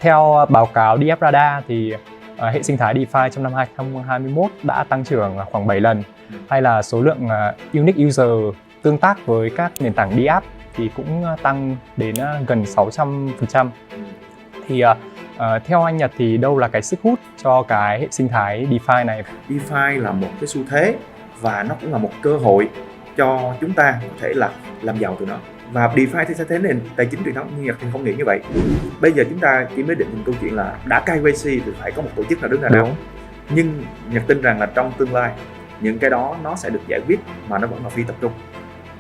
Theo báo cáo DF Radar thì hệ sinh thái DeFi trong năm 2021 đã tăng trưởng khoảng 7 lần, hay là số lượng unique user tương tác với các nền tảng DApp thì cũng tăng đến gần 600%. Thì theo anh Nhật thì đâu là cái sức hút cho cái hệ sinh thái DeFi này? DeFi là một cái xu thế và nó cũng là một cơ hội cho chúng ta có thể là làm giàu từ nó. Và DeFi thì sẽ thế nền tài chính truyền thống, nhưng Nhật thì không nghĩ như vậy. Bây giờ chúng ta chỉ mới định hình câu chuyện là đã KYC thì phải có một tổ chức nào đứng ra nào. Nhưng Nhật tin rằng là trong tương lai những cái đó nó sẽ được giải quyết mà nó vẫn là phi tập trung.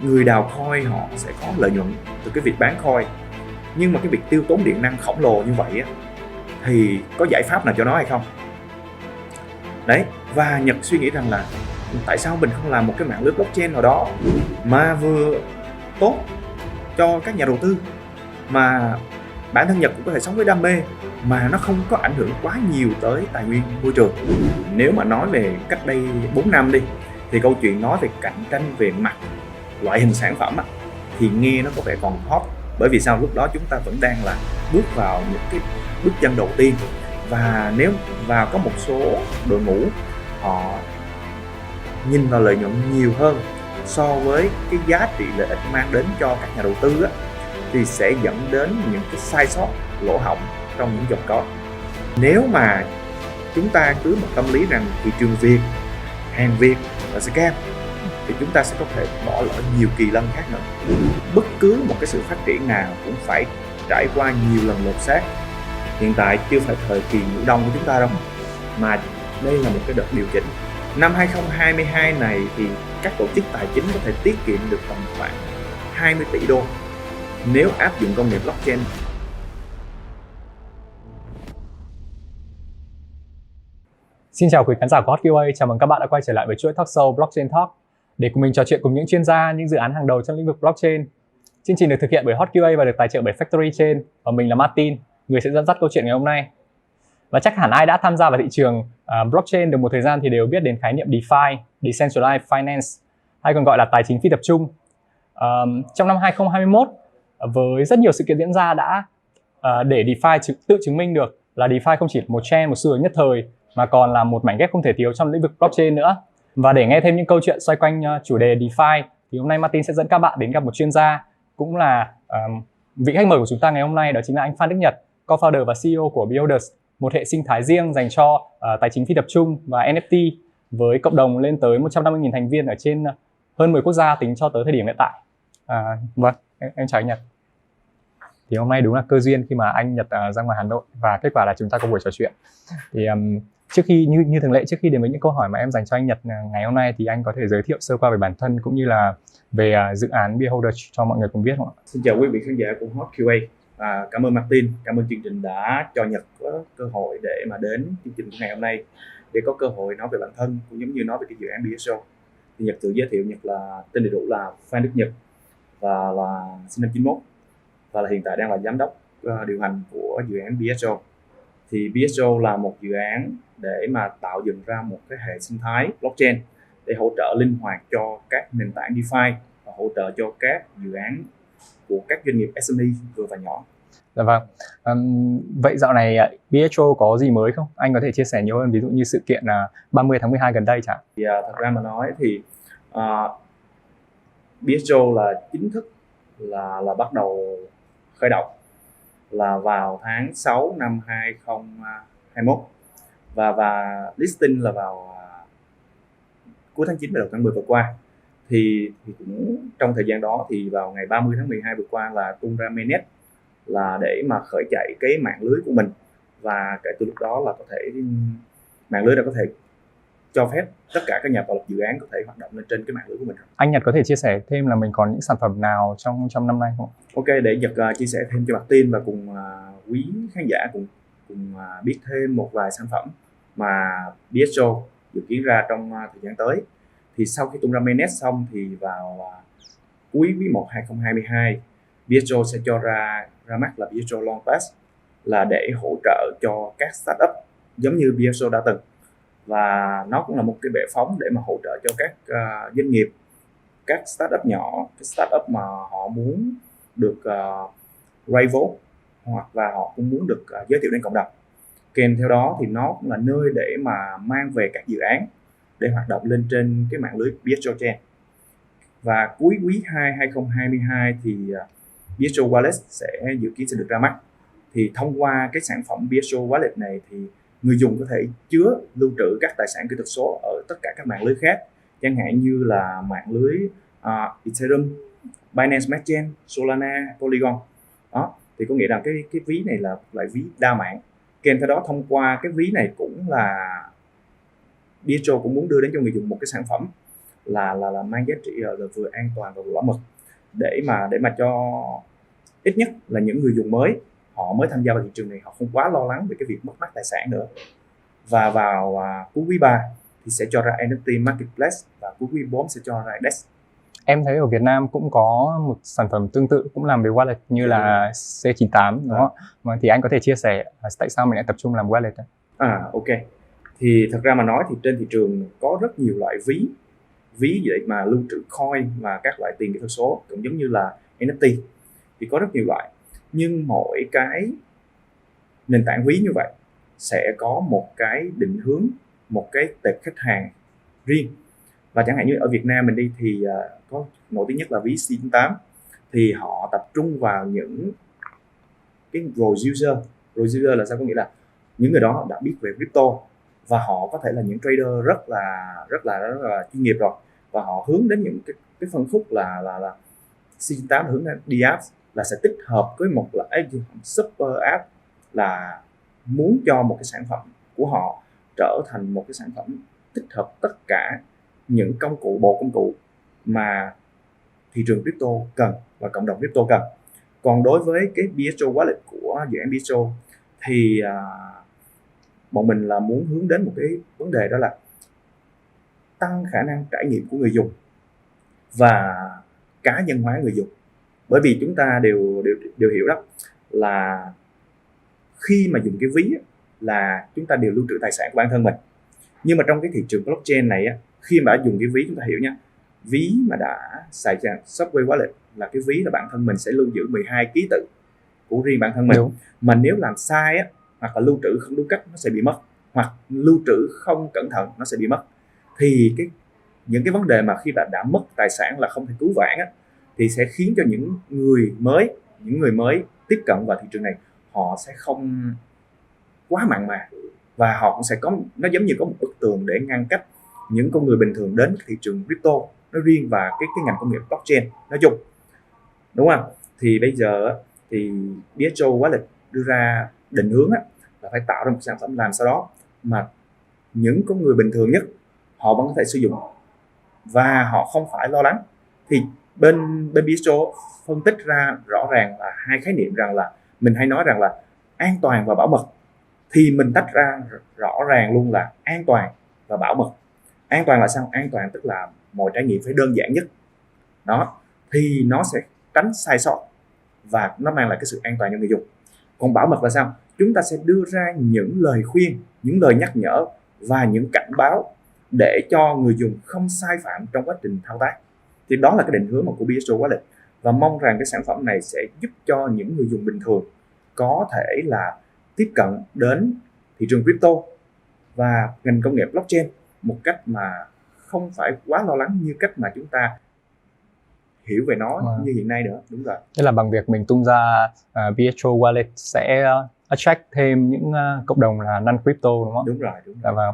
Người đào coin họ sẽ có lợi nhuận từ cái việc bán coin, nhưng mà cái việc tiêu tốn điện năng khổng lồ như vậy á, thì có giải pháp nào cho nó hay không? Đấy, và Nhật suy nghĩ rằng là tại sao mình không làm một cái mạng lưới blockchain nào đó mà vừa tốt cho các nhà đầu tư, mà bản thân Nhật cũng có thể sống với đam mê, mà nó không có ảnh hưởng quá nhiều tới tài nguyên môi trường. Nếu mà nói về cách đây 4 năm đi, thì câu chuyện nói về cạnh tranh về mặt loại hình sản phẩm á, thì nghe nó có vẻ còn hot. Bởi vì sao? Lúc đó chúng ta vẫn đang là bước vào những cái bước chân đầu tiên, và nếu vào có một số đội ngũ họ nhìn vào lợi nhuận nhiều hơn so với cái giá trị lợi ích mang đến cho các nhà đầu tư á, thì sẽ dẫn đến những cái sai sót, lỗ hổng trong những dòng có. Nếu mà chúng ta cứ một tâm lý rằng thị trường Việt, hàng Việt là scam, thì chúng ta sẽ có thể bỏ lỡ nhiều kỳ lân khác nữa. Bất cứ một cái sự phát triển nào cũng phải trải qua nhiều lần lột xác. Hiện tại chưa phải thời kỳ ngủ đông của chúng ta đâu, mà đây là một cái đợt điều chỉnh. Năm 2022 này thì các tổ chức tài chính có thể tiết kiệm được tầm khoảng 20 tỷ đô nếu áp dụng công nghệ blockchain. Xin chào quý khán giả của HotQA, chào mừng các bạn đã quay trở lại với chuỗi talk show Blockchain Talk để cùng mình trò chuyện cùng những chuyên gia, những dự án hàng đầu trong lĩnh vực blockchain. Chương trình được thực hiện bởi HotQA và được tài trợ bởi Factory Chain, và mình là Martin, người sẽ dẫn dắt câu chuyện ngày hôm nay. Và chắc hẳn ai đã tham gia vào thị trường blockchain được một thời gian thì đều biết đến khái niệm DeFi, Decentralized Finance, hay còn gọi là tài chính phi tập trung. Trong năm 2021, với rất nhiều sự kiện diễn ra đã để DeFi tự chứng minh được là DeFi không chỉ là một trend, một xu hướng nhất thời, mà còn là một mảnh ghép không thể thiếu trong lĩnh vực blockchain nữa. Và để nghe thêm những câu chuyện xoay quanh chủ đề DeFi thì hôm nay Martin sẽ dẫn các bạn đến gặp một chuyên gia, cũng là vị khách mời của chúng ta ngày hôm nay, đó chính là anh Phan Đức Nhật, co-founder và CEO của Beholders, một hệ sinh thái riêng dành cho tài chính phi tập trung và NFT với cộng đồng lên tới 150.000 thành viên ở trên hơn 10 quốc gia tính cho tới thời điểm hiện tại. Vâng, em chào anh Nhật. Thì hôm nay đúng là cơ duyên khi mà anh Nhật ra ngoài Hà Nội và kết quả là chúng ta có buổi trò chuyện. Thì trước khi như thường lệ, trước khi đến với những câu hỏi mà em dành cho anh Nhật ngày hôm nay, thì anh có thể giới thiệu sơ qua về bản thân cũng như là về dự án Beholders cho mọi người cùng biết không ạ? Xin chào quý vị khán giả của HotQA. Cảm ơn Martin, cảm ơn chương trình đã cho Nhật có cơ hội để mà đến chương trình của ngày hôm nay, để có cơ hội nói về bản thân cũng giống như nói về cái dự án BSO. Thì Nhật tự giới thiệu, Nhật là tên đầy đủ là Phan Đức Nhật và là sinh năm 91 và là hiện tại đang là giám đốc điều hành của dự án BSO. Thì BSO là một dự án để mà tạo dựng ra một cái hệ sinh thái blockchain để hỗ trợ linh hoạt cho các nền tảng DeFi và hỗ trợ cho các dự án của các doanh nghiệp SME vừa và nhỏ. Dạ vâng. Vậy dạo này BSO có gì mới không? Anh có thể chia sẻ nhiều hơn, ví dụ như sự kiện 30 tháng 12 gần đây chẳng? Thì thật ra mà nói thì BSO là chính thức là bắt đầu khởi động là vào tháng 6 năm 2021 và listing là vào cuối tháng 9 và đầu tháng 10 vừa qua. Thì cũng trong thời gian đó thì vào ngày 30 tháng 12 vừa qua là tung ra mainnet là để mà khởi chạy cái mạng lưới của mình, và kể từ lúc đó là có thể mạng lưới đã có thể cho phép tất cả các nhà tạo lập dự án có thể hoạt động lên trên cái mạng lưới của mình. Anh Nhật có thể chia sẻ thêm là mình còn những sản phẩm nào trong năm nay không? Ok, để Nhật chia sẻ thêm cho Martin và cùng quý khán giả cùng biết thêm một vài sản phẩm mà BSO dự kiến ra trong thời gian tới. Thì sau khi tung ra mainnet xong thì vào cuối quý 1 2022, BSO sẽ cho ra mắt là BSO Launch Pass, là để hỗ trợ cho các startup giống như BSO đã từng, và nó cũng là một cái bệ phóng để mà hỗ trợ cho các doanh nghiệp, các startup nhỏ, cái startup mà họ muốn được raise vốn và họ cũng muốn được giới thiệu đến cộng đồng. Kèm theo đó thì nó cũng là nơi để mà mang về các dự án để hoạt động lên trên cái mạng lưới Bistro Chain. Và cuối quý 2 2022 thì Bistro Wallet sẽ dự kiến sẽ được ra mắt. Thì thông qua cái sản phẩm Bistro Wallet này thì người dùng có thể chứa lưu trữ các tài sản kỹ thuật số ở tất cả các mạng lưới khác, chẳng hạn như là mạng lưới Ethereum, Binance Smart Chain, Solana, Polygon. Đó, thì có nghĩa rằng cái ví này là loại ví đa mạng. Kèm theo đó, thông qua cái ví này cũng là Bistro cũng muốn đưa đến cho người dùng một cái sản phẩm là mang giá trị là vừa an toàn và vừa bảo mật, để mà cho ít nhất là những người dùng mới, họ mới tham gia vào thị trường này, họ không quá lo lắng về cái việc mất mát tài sản nữa. Và vào cuối quý 3 thì sẽ cho ra NFT Marketplace, và cuối quý 4 sẽ cho ra DEX. Em thấy ở Việt Nam cũng có một sản phẩm tương tự cũng làm về wallet như là C98 đúng không? Mà thì anh có thể chia sẻ tại sao mình lại tập trung làm wallet đấy? Ok. Thì thật ra mà nói thì trên thị trường có rất nhiều loại ví vậy mà lưu trữ coin và các loại tiền kỹ thuật số, cũng giống như là NFT, thì có rất nhiều loại. Nhưng mỗi cái nền tảng ví như vậy sẽ có một cái định hướng, một cái tệp khách hàng riêng. Và chẳng hạn như ở Việt Nam mình đi thì có nổi tiếng nhất là ví C98, thì họ tập trung vào những cái Pro user là sao? Có nghĩa là những người đó đã biết về crypto và họ có thể là những trader rất là chuyên nghiệp rồi, và họ hướng đến những cái phân khúc là C98 hướng đến DApps, là sẽ tích hợp với một là super app, là muốn cho một cái sản phẩm của họ trở thành một cái sản phẩm tích hợp tất cả những bộ công cụ mà thị trường crypto cần và cộng đồng crypto cần. Còn đối với cái Bistro Wallet của dự án Bistro thì bọn mình là muốn hướng đến một cái vấn đề, đó là tăng khả năng trải nghiệm của người dùng và cá nhân hóa người dùng. Bởi vì chúng ta đều hiểu đó, là khi mà dùng cái ví là chúng ta đều lưu trữ tài sản của bản thân mình. Nhưng mà trong cái thị trường blockchain này khi mà đã dùng cái ví, chúng ta hiểu nha, ví mà đã xài software wallet là cái ví là bản thân mình sẽ lưu giữ 12 ký tự của riêng bản thân mình. Đúng. Mà nếu làm sai hoặc là lưu trữ không đúng cách, nó sẽ bị mất, hoặc lưu trữ không cẩn thận, nó sẽ bị mất. Thì những cái vấn đề mà khi bạn đã mất tài sản là không thể cứu vãn thì sẽ khiến cho những người mới tiếp cận vào thị trường này, họ sẽ không quá mặn mà, và họ cũng sẽ nó giống như có một bức tường để ngăn cách những con người bình thường đến thị trường crypto nói riêng và cái ngành công nghiệp blockchain nói chung, đúng không? Thì bây giờ thì Bistro Wallet đưa ra định hướng là phải tạo ra một sản phẩm làm sao đó mà những con người bình thường nhất họ vẫn có thể sử dụng và họ không phải lo lắng. Thì bên Bistro phân tích ra rõ ràng là hai khái niệm, rằng là mình hay nói rằng là an toàn và bảo mật, thì mình tách ra rõ ràng luôn là an toàn và bảo mật. An toàn là sao? An toàn tức là mọi trải nghiệm phải đơn giản nhất đó, thì nó sẽ tránh sai sót và nó mang lại cái sự an toàn cho người dùng. Còn bảo mật là sao? Chúng ta sẽ đưa ra những lời khuyên, những lời nhắc nhở và những cảnh báo để cho người dùng không sai phạm trong quá trình thao tác. Thì đó là cái định hướng của Bistro Wallet, và mong rằng cái sản phẩm này sẽ giúp cho những người dùng bình thường có thể là tiếp cận đến thị trường crypto và ngành công nghệ blockchain một cách mà không phải quá lo lắng như cách mà chúng ta hiểu về nó như hiện nay nữa. Đúng rồi. Tức là bằng việc mình tung ra Bistro Wallet sẽ attract thêm những cộng đồng là non-crypto, đúng không? Đúng rồi.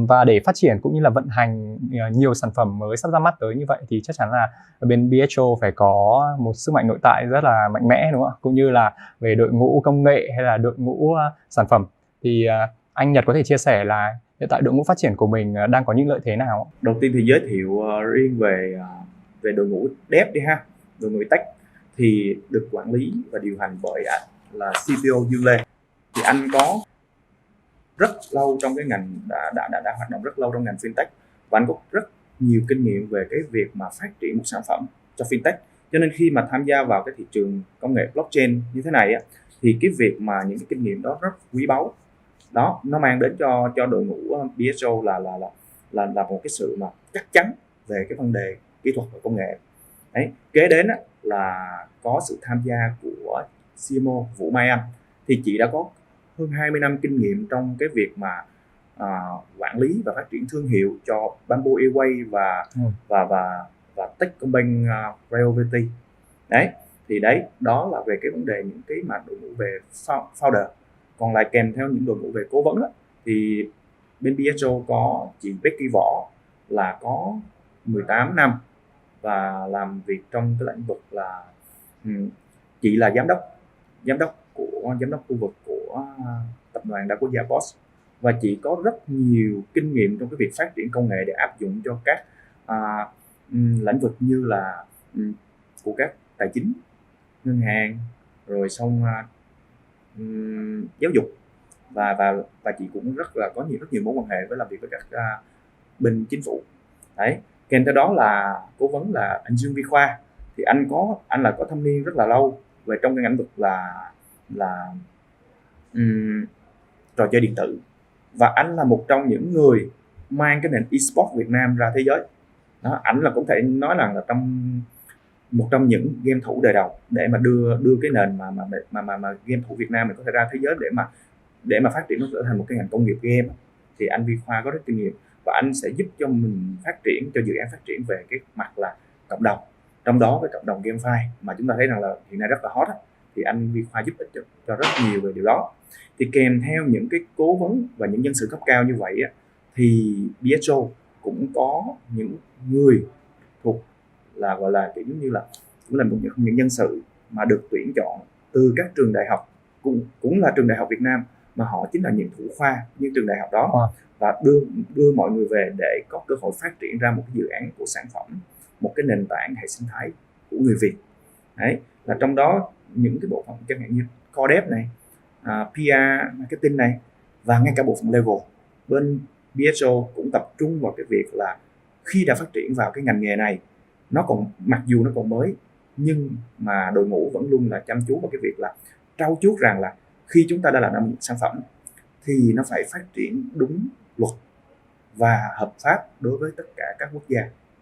Và để phát triển cũng như là vận hành nhiều sản phẩm mới sắp ra mắt tới như vậy thì chắc chắn là bên Bistro phải có một sức mạnh nội tại rất là mạnh mẽ, đúng không? Cũng như là về đội ngũ công nghệ hay là đội ngũ sản phẩm. Thì anh Nhật có thể chia sẻ là hiện tại đội ngũ phát triển của mình đang có những lợi thế nào? Đầu tiên thì giới thiệu riêng về đội ngũ dev đi ha. Đội ngũ tech thì được quản lý và điều hành bởi là CTO Dương Lê. Thì anh có rất lâu trong cái ngành, đã hoạt động rất lâu trong ngành fintech, và anh có rất nhiều kinh nghiệm về cái việc mà phát triển một sản phẩm cho fintech. Cho nên khi mà tham gia vào cái thị trường công nghệ blockchain như thế này thì cái việc mà những cái kinh nghiệm đó rất quý báu đó, nó mang đến cho đội ngũ Bistro là một cái sự mà chắc chắn về cái vấn đề kỹ thuật và công nghệ. Đấy, kế đến là có sự tham gia của CMO Vũ Mai Anh. Thì chị đã có hơn 20 năm kinh nghiệm trong cái việc mà quản lý và phát triển thương hiệu cho Bamboo Airways và Techcombank Priority. Đấy, thì đó là về cái vấn đề những cái mà đội ngũ về founder. Còn lại kèm theo những đội ngũ về cố vấn đó, thì bên BSO có chị Becky Võ là có 18 năm và làm việc trong cái lĩnh vực là chị là giám đốc khu vực của tập đoàn đa quốc gia Bosch, và chị có rất nhiều kinh nghiệm trong cái việc phát triển công nghệ để áp dụng cho các lĩnh vực như là của các tài chính, ngân hàng, rồi xong giáo dục, và chị cũng rất nhiều mối quan hệ với làm việc với các bên chính phủ. Đấy, kèm theo đó là cố vấn là anh Dương Vi Khoa. Thì anh là có thâm niên rất là lâu về trong cái lĩnh vực là trò chơi điện tử, và anh là một trong những người mang cái nền eSports Việt Nam ra thế giới. Đó, ảnh là cũng thể nói là một trong những game thủ đời đầu để mà đưa cái nền mà game thủ Việt Nam mình có thể ra thế giới để mà phát triển nó trở thành một cái ngành công nghiệp game. Thì anh Vi Khoa có rất kinh nghiệm, và anh sẽ giúp cho mình phát triển, cho dự án phát triển về cái mặt là cộng đồng, trong đó với cộng đồng GameFi mà chúng ta thấy rằng là hiện nay rất là hot. Thì anh Vi Khoa giúp ích cho rất nhiều về điều đó. Thì kèm theo những cái cố vấn và những nhân sự cấp cao như vậy thì BSO cũng có những người thuộc là gọi là kiểu như là cũng là những nhân sự mà được tuyển chọn từ các trường đại học, cũng là trường đại học Việt Nam, mà họ chính là những thủ khoa như trường đại học đó, và đưa mọi người về để có cơ hội phát triển ra một cái dự án của sản phẩm, một cái nền tảng hệ sinh thái của người Việt. Đấy, là trong đó những cái bộ phận chẳng hạn như core dev này, PR marketing này, và ngay cả bộ phận level bên BSO cũng tập trung vào cái việc là khi đã phát triển vào cái ngành nghề này, mặc dù nó còn mới, nhưng mà đội ngũ vẫn luôn là chăm chú vào cái việc là trau chuốt rằng là khi chúng ta đã làm ra một sản phẩm thì nó phải phát triển đúng luật và hợp pháp đối với tất cả các quốc gia.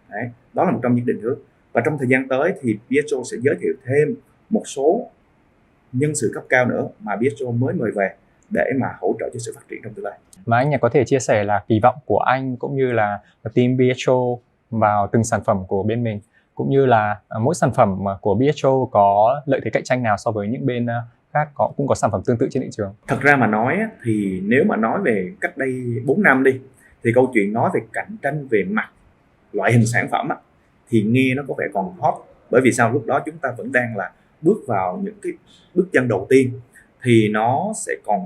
Đấy, đó là một trong những định hướng. Và trong thời gian tới thì BSO sẽ giới thiệu thêm một số nhân sự cấp cao nữa mà BSO mới mời về để mà hỗ trợ cho sự phát triển trong tương lai. Mà anh có thể chia sẻ là kỳ vọng của anh cũng như là team BSO vào từng sản phẩm của bên mình, cũng như là mỗi sản phẩm của BSO có lợi thế cạnh tranh nào so với những bên khác cũng có sản phẩm tương tự trên thị trường. Thật ra mà nói thì nếu mà nói về cách đây 4 năm đi, thì câu chuyện nói về cạnh tranh về mặt loại hình sản phẩm thì nghe nó có vẻ còn hot. Bởi vì sao? Lúc đó chúng ta vẫn đang là bước vào những cái bước chân đầu tiên, thì nó sẽ còn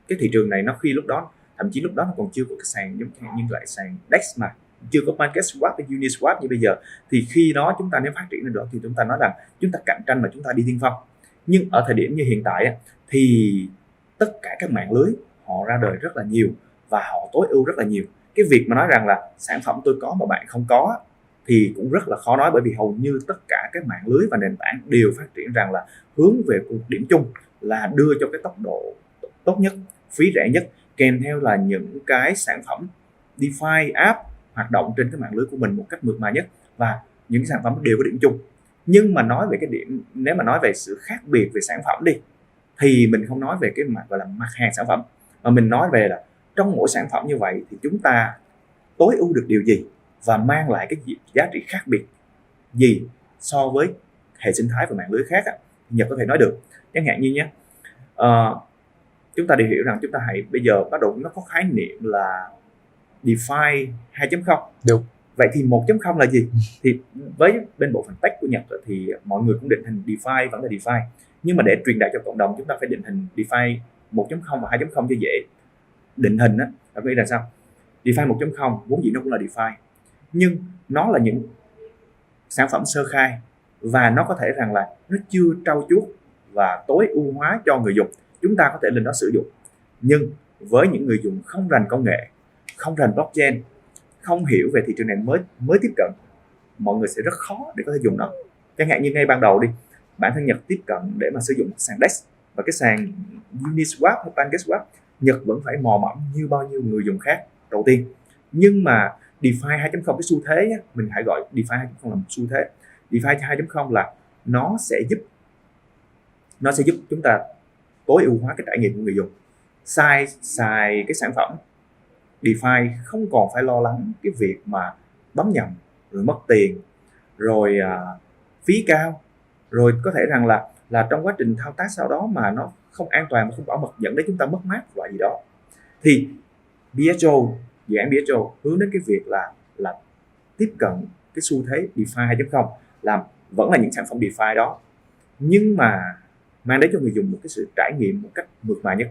cái thị trường này nó khi lúc đó, thậm chí lúc đó nó còn chưa có cái sàn giống như lại sàn DEX, mà chưa có MarketSwap hay Uniswap như bây giờ. Thì khi đó chúng ta nếu phát triển lên đó thì chúng ta nói rằng chúng ta cạnh tranh mà chúng ta đi tiên phong. Nhưng ở thời điểm như hiện tại thì tất cả các mạng lưới họ ra đời rất là nhiều và họ tối ưu rất là nhiều. Cái việc mà nói rằng là sản phẩm tôi có mà bạn không có thì cũng rất là khó nói, bởi vì hầu như tất cả các mạng lưới và nền tảng đều phát triển rằng là hướng về một điểm chung là đưa cho cái tốc độ tốt nhất, phí rẻ nhất, kèm theo là những cái sản phẩm DeFi app hoạt động trên cái mạng lưới của mình một cách mượt mà nhất, và những cái sản phẩm đều có điểm chung. Nhưng mà nói về cái điểm, nếu mà nói về sự khác biệt về sản phẩm đi, thì mình không nói về cái mặt gọi là mặt hàng sản phẩm, mà mình nói về là trong mỗi sản phẩm như vậy thì chúng ta tối ưu được điều gì và mang lại cái giá trị khác biệt gì so với hệ sinh thái và mạng lưới khác Nhật có thể nói được. Chẳng hạn như nhé, chúng ta đều hiểu rằng chúng ta bây giờ bắt đầu nó có khái niệm là DeFi 2.0. Đúng. Vậy thì 1.0 là gì? Thì với bên bộ phận tech của Nhật thì mọi người cũng định hình DeFi vẫn là DeFi, nhưng mà để truyền đạt cho cộng đồng chúng ta phải định hình DeFi 1.0 và 2.0 cho dễ định hình là nghĩ là sao? DeFi 1.0 vốn dĩ nó cũng là DeFi, nhưng nó là những sản phẩm sơ khai và nó có thể rằng là nó chưa trau chuốt và tối ưu hóa cho người dùng. Chúng ta có thể lên đó sử dụng, nhưng với những người dùng không rành công nghệ, không rành blockchain, không hiểu về thị trường này mới tiếp cận, mọi người sẽ rất khó để có thể dùng nó. Chẳng hạn như ngay ban đầu đi, bản thân Nhật tiếp cận để mà sử dụng sàn DEX và cái sàn Uniswap hay PancakeSwap, Nhật vẫn phải mò mẫm như bao nhiêu người dùng khác đầu tiên. Nhưng mà DeFi 2.0 cái xu thế mình hãy gọi DeFi 2.0 là một xu thế. DeFi 2.0 là nó sẽ giúp nó sẽ giúp chúng ta tối ưu hóa cái trải nghiệm của người dùng. Xài cái sản phẩm DeFi không còn phải lo lắng cái việc mà bấm nhầm rồi mất tiền, rồi phí cao, rồi có thể rằng là trong quá trình thao tác sau đó mà nó không an toàn, mà không bảo mật, dẫn đến chúng ta mất mát loại gì đó. Thì BSO, dự án BSO hướng đến cái việc là tiếp cận cái xu thế DeFi 2.0, làm vẫn là những sản phẩm DeFi đó, nhưng mà mang đến cho người dùng một cái sự trải nghiệm một cách mượt mà nhất,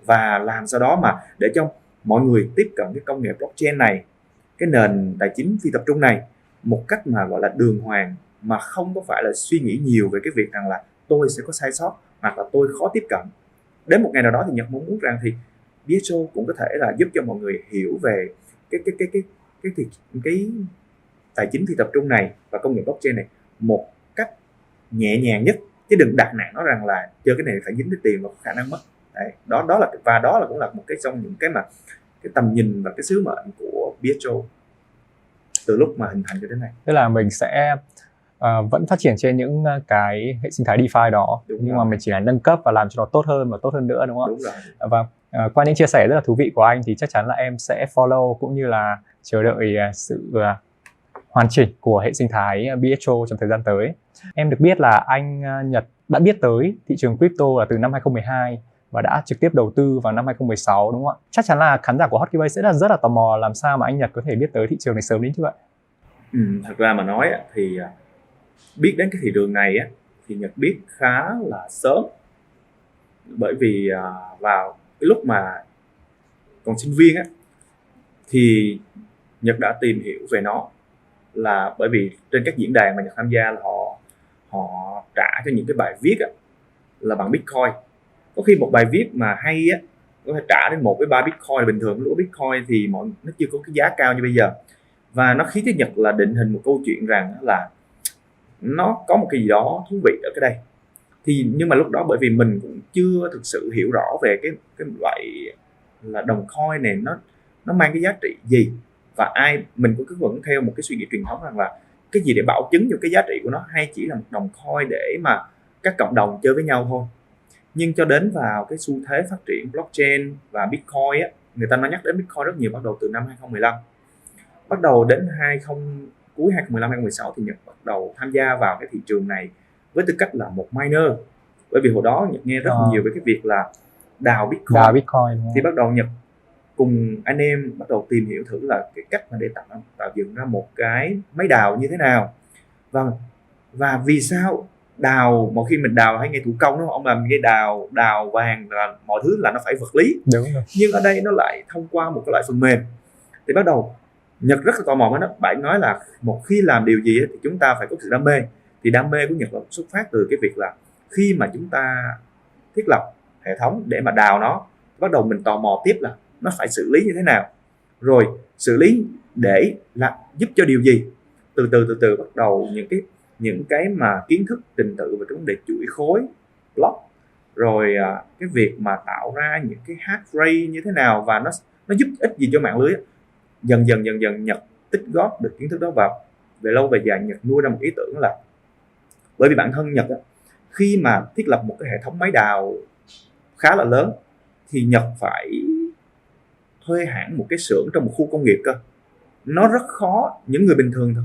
và làm sao đó mà để cho mọi người tiếp cận cái công nghệ blockchain này, cái nền tài chính phi tập trung này một cách mà gọi là đường hoàng, mà không có phải là suy nghĩ nhiều về cái việc rằng là tôi sẽ có sai sót hoặc là tôi khó tiếp cận. Đến một ngày nào đó thì Nhật muốn rằng thì BSO cũng có thể là giúp cho mọi người hiểu về cái tài chính phi tập trung này và công nghệ blockchain này một cách nhẹ nhàng nhất, chứ đừng đặt nặng nó rằng là chơi cái này phải dính tới tiền và có khả năng mất. Đấy, đó là cũng là một cái trong những cái mà cái tầm nhìn và cái sứ mệnh của BSO từ lúc mà hình thành cho đến nay. Tức là mình sẽ vẫn phát triển trên những cái hệ sinh thái DeFi đó, Đúng nhưng rồi. mà mình chỉ là nâng cấp và làm cho nó tốt hơn và tốt hơn nữa, đúng không? Đúng rồi. Và qua những chia sẻ rất là thú vị của anh thì chắc chắn là em sẽ follow cũng như là chờ đợi sự hoàn chỉnh của hệ sinh thái BSO trong thời gian tới. Em được biết là anh Nhật đã biết tới thị trường crypto là từ năm 2012 và đã trực tiếp đầu tư vào năm 2016, đúng không ạ? Chắc chắn là khán giả của HotKeybase sẽ rất là tò mò làm sao mà anh Nhật có thể biết tới thị trường này sớm đến như vậy. Thật ra mà nói thì biết đến cái thị trường này thì Nhật biết khá là sớm, bởi vì vào cái lúc mà còn sinh viên thì Nhật đã tìm hiểu về nó, là bởi vì trên các diễn đàn mà Nhật tham gia là họ trả cho những cái bài viết là bằng Bitcoin. Có khi một bài viết mà hay có thể trả đến 1-3 Bitcoin. Bình thường lúc Bitcoin thì nó chưa có cái giá cao như bây giờ, và nó khiến cho Nhật là định hình một câu chuyện rằng là nó có một cái gì đó thú vị ở cái đây. Thì nhưng mà lúc đó bởi vì mình cũng chưa thực sự hiểu rõ về cái loại là đồng coin này nó mang cái giá trị gì, và mình cũng cứ vẫn theo một cái suy nghĩ truyền thống rằng là cái gì để bảo chứng cho cái giá trị của nó, hay chỉ là một đồng coin để mà các cộng đồng chơi với nhau thôi. Nhưng cho đến vào cái xu thế phát triển blockchain và Bitcoin người ta nói nhắc đến Bitcoin rất nhiều, bắt đầu từ năm 2015, bắt đầu đến cuối 2015 2016 thì Nhật bắt đầu tham gia vào cái thị trường này với tư cách là một miner. Bởi vì hồi đó Nhật nghe rất nhiều về cái việc là đào Bitcoin, thì bắt đầu Nhật cùng anh em bắt đầu tìm hiểu thử là cái cách mà để tạo dựng ra một cái máy đào như thế nào, và vì sao đào, một khi mình đào hay nghề thủ công, đúng không? Ông làm nghề đào vàng là mọi thứ là nó phải vật lý. Đúng rồi. Nhưng ở đây nó lại thông qua một cái loại phần mềm. Thì bắt đầu Nhật rất là tò mò với nó. Bạn nói là một khi làm điều gì thì chúng ta phải có sự đam mê. Thì đam mê của Nhật là xuất phát từ cái việc là khi mà chúng ta thiết lập hệ thống để mà đào nó, bắt đầu mình tò mò tiếp là nó phải xử lý như thế nào, rồi xử lý để là giúp cho điều gì. Từ từ bắt đầu những cái mà kiến thức trình tự về vấn đề chuỗi khối block, rồi cái việc mà tạo ra những cái hash rate như thế nào và nó giúp ích gì cho mạng lưới. Dần dần Nhật tích góp được kiến thức đó vào. Về lâu về dài Nhật nuôi ra một ý tưởng là, bởi vì bản thân Nhật khi mà thiết lập một cái hệ thống máy đào khá là lớn thì Nhật phải thuê hẳn một cái xưởng trong một khu công nghiệp cơ. Nó rất khó. Những người bình thường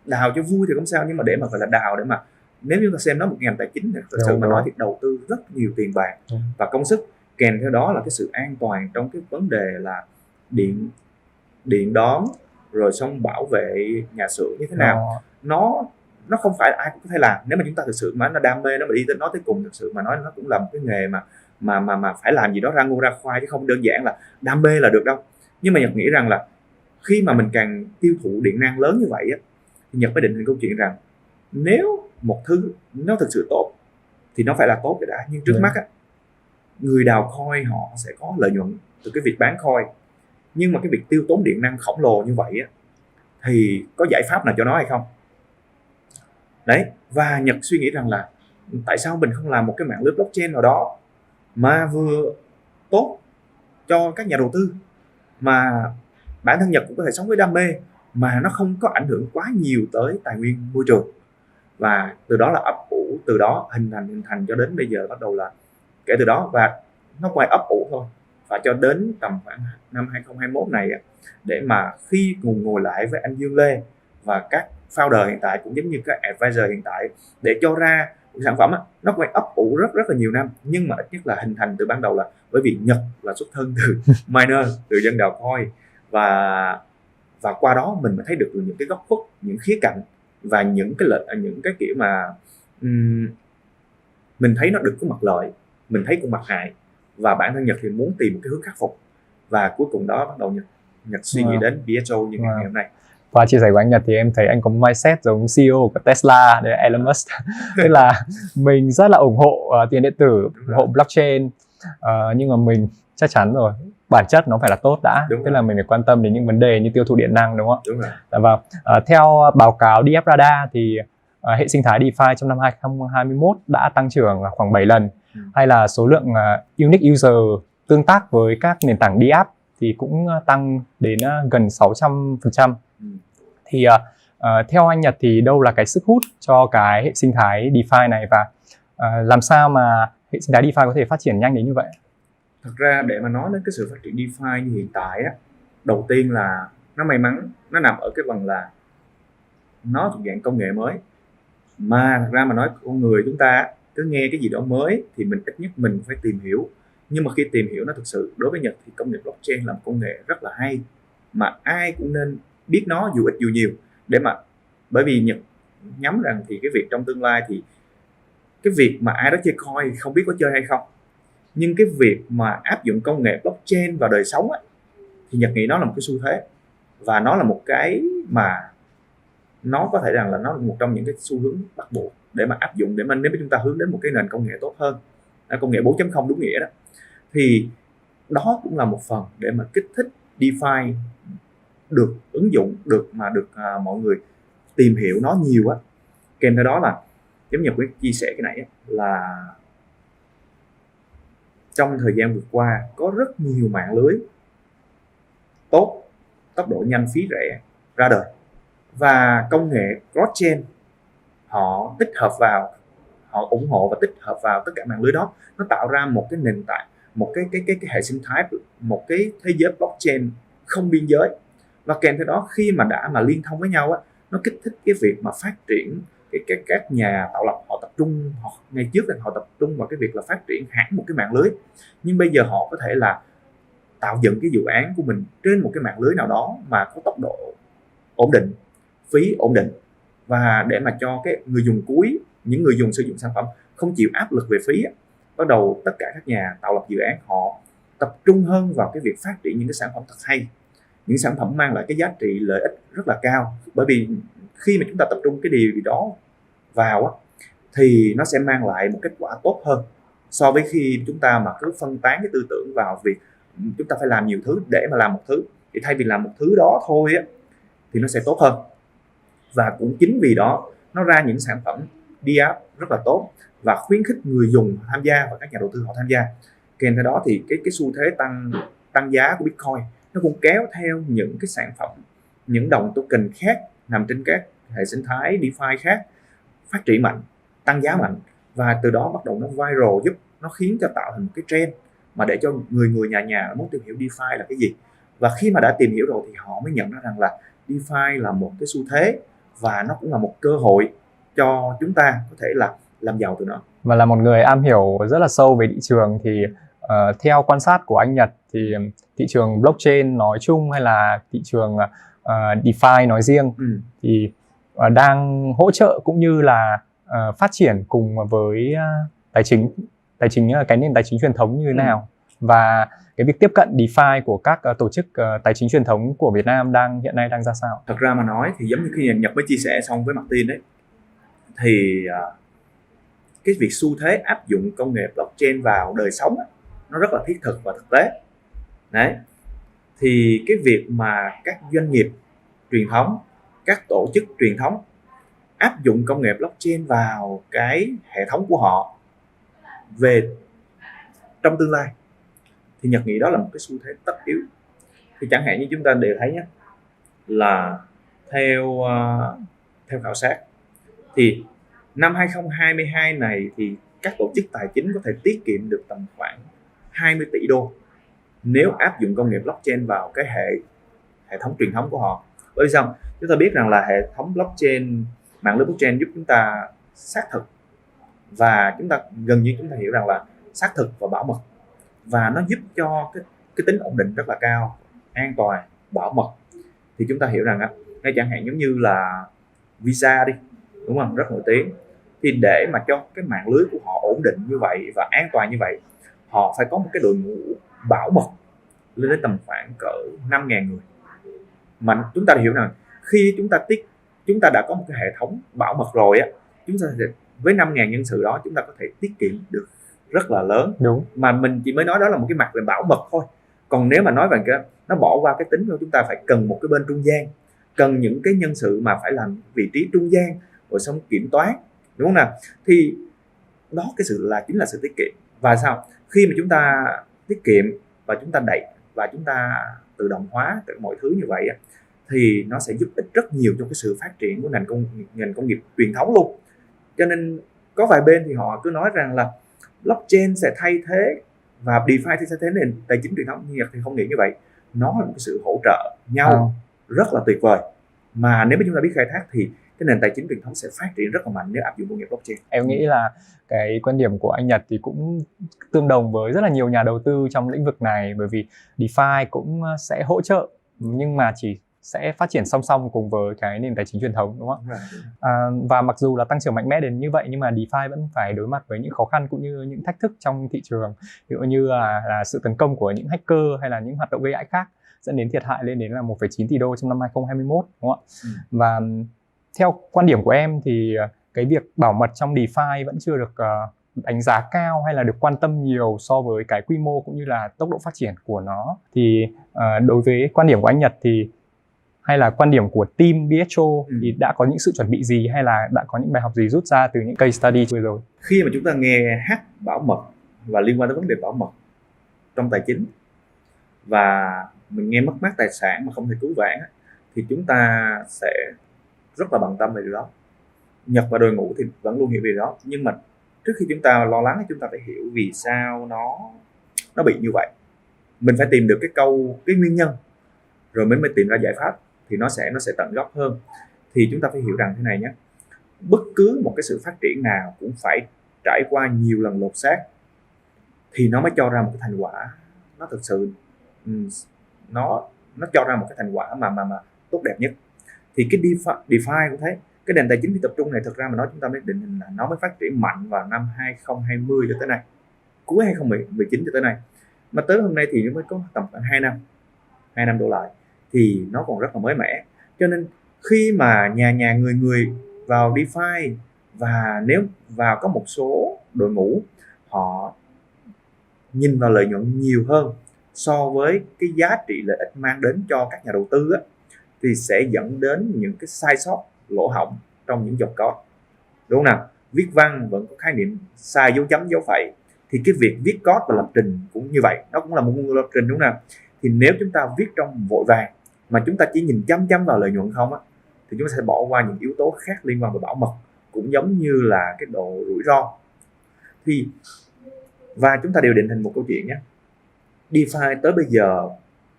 đào cho vui thì không sao, nhưng mà để mà phải là đào để mà nếu như ta xem nó một ngành tài chính thật sự mà nói thì đầu tư rất nhiều tiền bạc và công sức, kèm theo đó là cái sự an toàn trong cái vấn đề là điện đóm, rồi xong bảo vệ nhà xưởng như thế nào. Nó không phải ai cũng có thể làm. Nếu mà chúng ta thực sự mà nó đam mê nó mà đi tới nó tới cùng, thực sự mà nói nó cũng là một cái nghề mà phải làm gì đó ra ngô ra khoai, chứ không đơn giản là đam mê là được đâu. Nhưng mà Nhật nghĩ rằng là khi mà mình càng tiêu thụ điện năng lớn như vậy thì Nhật mới định hình câu chuyện rằng nếu một thứ nó thực sự tốt thì nó phải là tốt cái đã. Nhưng trước mắt người đào coin họ sẽ có lợi nhuận từ cái việc bán coin, nhưng mà cái việc tiêu tốn điện năng khổng lồ như vậy thì có giải pháp nào cho nó hay không? Đấy, và Nhật suy nghĩ rằng là tại sao mình không làm một cái mạng lưới blockchain nào đó mà vừa tốt cho các nhà đầu tư, mà bản thân Nhật cũng có thể sống với đam mê, mà nó không có ảnh hưởng quá nhiều tới tài nguyên môi trường. và từ đó là ấp ủ, từ đó hình thành cho đến bây giờ bắt đầu là kể từ đó, và nó quay ấp ủ thôi, và cho đến tầm khoảng năm 2021 này để mà khi cùng ngồi lại với anh Dương Lê và các founder hiện tại cũng giống như các advisor hiện tại để cho ra một sản phẩm nó quay ấp ủ rất là nhiều năm, nhưng mà ít nhất là hình thành từ ban đầu là bởi vì Nhật là xuất thân từ miner, từ dân đào coin, và qua đó mình mới thấy được những cái góc khuất, những khía cạnh và những cái kiểu mà mình thấy nó được có mặt lợi, mình thấy cũng mặt hại, và bản thân Nhật thì muốn tìm một cái hướng khắc phục, và cuối cùng đó bắt đầu Nhật suy nghĩ đến BSO như ngày hôm nay. Qua chia sẻ của anh Nhật thì em thấy anh có một mindset giống CEO của Tesla, đấy là Elon Musk. Tức là mình rất là ủng hộ tiền điện tử, ủng hộ blockchain, nhưng mà mình chắc chắn rồi, bản chất nó phải là tốt đã. Tức là mình phải quan tâm đến những vấn đề như tiêu thụ điện năng, đúng không? Đúng rồi. Và theo báo cáo DF Radar thì hệ sinh thái DeFi trong năm 2021 đã tăng trưởng khoảng 7 lần, hay là số lượng unique user tương tác với các nền tảng DApp thì cũng tăng đến gần 600%. Thì theo anh Nhật thì đâu là cái sức hút cho cái hệ sinh thái DeFi này, và làm sao mà hệ sinh thái DeFi có thể phát triển nhanh đến như vậy? Thật ra để mà nói đến cái sự phát triển DeFi như hiện tại đầu tiên là nó may mắn, nó nằm ở cái phần là nó thuộc dạng công nghệ mới, mà thật ra mà nói con người chúng ta cứ nghe cái gì đó mới thì mình ít nhất mình phải tìm hiểu, nhưng mà khi tìm hiểu nó thực sự đối với Nhật thì công nghệ blockchain là một công nghệ rất là hay mà ai cũng nên biết nó dù ít dù nhiều, để mà bởi vì Nhật nhắm rằng thì cái việc trong tương lai thì cái việc mà ai đó chơi coin không biết có chơi hay không, nhưng cái việc mà áp dụng công nghệ blockchain vào đời sống thì Nhật nghĩ nó là một cái xu thế, và nó là một cái mà nó có thể rằng là nó là một trong những cái xu hướng bắt buộc để mà áp dụng, để mà nếu chúng ta hướng đến một cái nền công nghệ tốt hơn, công nghệ 4.0 đúng nghĩa đó, thì đó cũng là một phần để mà kích thích DeFi được ứng dụng, được mọi người tìm hiểu nó nhiều kèm theo đó là giống như Nhật chia sẻ cái này là trong thời gian vừa qua có rất nhiều mạng lưới tốt, tốc độ nhanh, phí rẻ ra đời, và công nghệ blockchain họ tích hợp vào, họ ủng hộ và tích hợp vào tất cả mạng lưới đó, nó tạo ra một cái nền tảng, một cái hệ sinh thái, một cái thế giới blockchain không biên giới. Và kèm theo đó khi mà đã mà liên thông với nhau nó kích thích cái việc mà phát triển các nhà tạo lập họ tập trung, họ ngày trước là họ tập trung vào cái việc là phát triển hẳn một cái mạng lưới, nhưng bây giờ họ có thể là tạo dựng cái dự án của mình trên một cái mạng lưới nào đó mà có tốc độ ổn định, phí ổn định, và để mà cho cái người dùng cuối, những người dùng sử dụng sản phẩm không chịu áp lực về phí bắt đầu tất cả các nhà tạo lập dự án họ tập trung hơn vào cái việc phát triển những cái sản phẩm thật hay, những sản phẩm mang lại cái giá trị lợi ích rất là cao. Bởi vì khi mà chúng ta tập trung cái điều gì đó vào thì nó sẽ mang lại một kết quả tốt hơn so với khi chúng ta mà cứ phân tán cái tư tưởng vào việc chúng ta phải làm nhiều thứ để mà làm một thứ, thì thay vì làm một thứ đó thôi thì nó sẽ tốt hơn. Và cũng chính vì đó nó ra những sản phẩm DApp rất là tốt và khuyến khích người dùng tham gia và các nhà đầu tư họ tham gia. Kèm theo đó thì cái xu thế tăng giá của Bitcoin nó cũng kéo theo những cái sản phẩm, những đồng token khác nằm trên các hệ sinh thái DeFi khác phát triển mạnh, tăng giá mạnh, và từ đó bắt đầu nó viral, giúp nó khiến cho tạo thành một cái trend mà để cho người nhà muốn tìm hiểu DeFi là cái gì. Và khi mà đã tìm hiểu rồi thì họ mới nhận ra rằng là DeFi là một cái xu thế và nó cũng là một cơ hội cho chúng ta có thể là làm giàu từ nó. Và là một người am hiểu rất là sâu về thị trường thì theo quan sát của anh Nhật thì thị trường blockchain nói chung hay là thị trường DeFi nói riêng thì đang hỗ trợ cũng như là phát triển cùng với tài chính cái nền tài chính truyền thống như thế nào, và cái việc tiếp cận DeFi của các tổ chức tài chính truyền thống của Việt Nam hiện nay đang ra sao? Thật ra mà nói thì giống như khi Nhật mới chia sẻ xong với Martin đấy, thì cái việc xu thế áp dụng công nghệ blockchain vào đời sống nó rất là thiết thực và thực tế. Đấy, thì cái việc mà các doanh nghiệp truyền thống, các tổ chức truyền thống áp dụng công nghệ blockchain vào cái hệ thống của họ về trong tương lai thì Nhật nghĩ đó là một cái xu thế tất yếu. Thì chẳng hạn như chúng ta đều thấy nhé, là theo khảo sát thì Năm 2022 này thì các tổ chức tài chính có thể tiết kiệm được tầm khoảng 20 tỷ đô nếu áp dụng công nghệ blockchain vào cái hệ thống truyền thống của họ. Bởi vì sao? Chúng ta biết rằng là hệ thống blockchain, mạng lưới blockchain giúp chúng ta xác thực, và chúng ta gần như chúng ta hiểu rằng là xác thực và bảo mật, và nó giúp cho cái tính ổn định rất là cao, an toàn, bảo mật. Thì chúng ta hiểu rằng ngay chẳng hạn giống như là Visa đi, đúng không, rất nổi tiếng, thì để mà cho cái mạng lưới của họ ổn định như vậy và an toàn như vậy, họ phải có một cái đội ngũ bảo mật lên đến tầm khoảng cỡ 5.000 người. Mà chúng ta hiểu rằng khi chúng ta đã có một cái hệ thống bảo mật rồi á, chúng ta với 5.000 nhân sự đó chúng ta có thể tiết kiệm được rất là lớn. Đúng. Mà mình chỉ mới nói đó là một cái mặt về bảo mật thôi. Còn nếu mà nói về cái nó bỏ qua cái tính của chúng ta phải cần một cái bên trung gian, cần những cái nhân sự mà phải làm vị trí trung gian rồi xong kiểm toán, đúng không nào? Thì đó chính là sự tiết kiệm. Và sao? Khi mà chúng ta tiết kiệm và chúng ta đẩy và chúng ta tự động hóa tất cả mọi thứ như vậy thì nó sẽ giúp ích rất nhiều trong cái sự phát triển của ngành công nghiệp truyền thống luôn. Cho nên có vài bên thì họ cứ nói rằng là blockchain sẽ thay thế và DeFi thì sẽ thay thế nền tài chính truyền thống, nhưng thì không nghĩ như vậy. Nó là một cái sự hỗ trợ nhau rất là tuyệt vời, mà nếu mà chúng ta biết khai thác thì cái nền tài chính truyền thống sẽ phát triển rất là mạnh nếu áp dụng công nghệ blockchain. Em nghĩ là cái quan điểm của anh Nhật thì cũng tương đồng với rất là nhiều nhà đầu tư trong lĩnh vực này, bởi vì DeFi cũng sẽ hỗ trợ nhưng mà chỉ sẽ phát triển song song cùng với cái nền tài chính truyền thống, đúng không? Và mặc dù là tăng trưởng mạnh mẽ đến như vậy nhưng mà DeFi vẫn phải đối mặt với những khó khăn cũng như những thách thức trong thị trường, ví dụ như là sự tấn công của những hacker hay là những hoạt động gây hại khác, dẫn đến thiệt hại lên đến là 1,9 tỷ đô trong năm 2021, đúng không ạ? Và theo quan điểm của em thì cái việc bảo mật trong DeFi vẫn chưa được đánh giá cao hay là được quan tâm nhiều so với cái quy mô cũng như là tốc độ phát triển của nó. Thì đối với quan điểm của anh Nhật thì hay là quan điểm của team BSO thì đã có những sự chuẩn bị gì hay là đã có những bài học gì rút ra từ những case study vừa rồi? Khi mà chúng ta nghe hack bảo mật và liên quan tới vấn đề bảo mật trong tài chính và mình nghe mất mát tài sản mà không thể cứu vãn thì chúng ta sẽ rất là bận tâm về điều đó. Nhật và đội ngũ thì vẫn luôn hiểu về đó, nhưng mà trước khi chúng ta lo lắng chúng ta phải hiểu vì sao nó bị như vậy. Mình phải tìm được cái nguyên nhân rồi mới tìm ra giải pháp thì nó sẽ tận gốc hơn. Thì chúng ta phải hiểu rằng thế này nhé, bất cứ một cái sự phát triển nào cũng phải trải qua nhiều lần lột xác thì nó mới cho ra một cái thành quả nó thực sự nó cho ra một cái thành quả mà tốt đẹp nhất. Thì cái DeFi cũng thế, cái nền tài chính phi tập trung này thực ra mà nói chúng ta mới định hình là nó mới phát triển mạnh vào năm 2020 cho tới nay, cuối 2019 cho tới nay, mà tới hôm nay thì nó mới có tầm khoảng 2 năm đổ lại, thì nó còn rất là mới mẻ. Cho nên khi mà nhà người vào DeFi, và nếu vào có một số đội ngũ họ nhìn vào lợi nhuận nhiều hơn so với cái giá trị lợi ích mang đến cho các nhà đầu tư thì sẽ dẫn đến những cái sai sót, lỗ hổng trong những dòng code, đúng không nào? Viết văn vẫn có khái niệm sai dấu chấm dấu phẩy, thì cái việc viết code và lập trình cũng như vậy, nó cũng là một ngôn ngữ lập trình, đúng không nào? Thì nếu chúng ta viết trong vội vàng mà chúng ta chỉ nhìn chăm vào lợi nhuận không thì chúng ta sẽ bỏ qua những yếu tố khác liên quan về bảo mật, cũng giống như là cái độ rủi ro. Và chúng ta đều định hình một câu chuyện nhé, DeFi tới bây giờ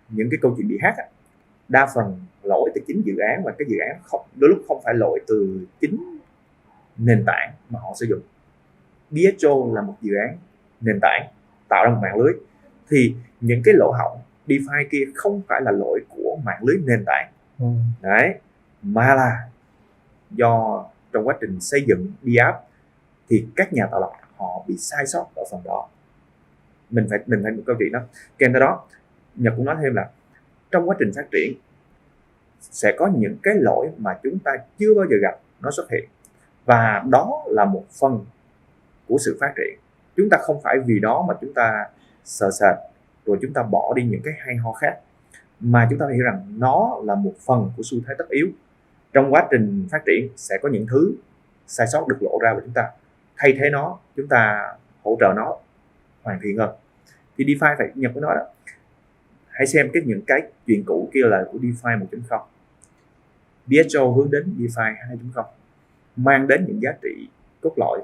những cái câu chuyện bị hack đa phần lỗi từ chính dự án, và cái dự án đôi lúc không phải lỗi từ chính nền tảng mà họ sử dụng. BSO là một dự án nền tảng tạo ra một mạng lưới, thì những cái lỗ hổng DeFi kia không phải là lỗi của mạng lưới nền tảng đấy, mà là do trong quá trình xây dựng DApp thì các nhà tạo lập họ bị sai sót ở phần đó. Mình phải một câu chuyện đó. Kèm theo đó, Nhật cũng nói thêm là trong quá trình phát triển sẽ có những cái lỗi mà chúng ta chưa bao giờ gặp nó xuất hiện, và đó là một phần của sự phát triển. Chúng ta không phải vì đó mà chúng ta sợ sệt rồi chúng ta bỏ đi những cái hay ho khác, mà chúng ta phải hiểu rằng nó là một phần của xu thế tất yếu. Trong quá trình phát triển sẽ có những thứ sai sót được lộ ra, và chúng ta thay thế nó, chúng ta hỗ trợ nó hoàn thiện hơn. Thì DeFi phải nhập với nó đó. Hãy xem những cái chuyện cũ kia là của DeFi 1.0, BSO hướng đến DeFi 2.0, mang đến những giá trị cốt lõi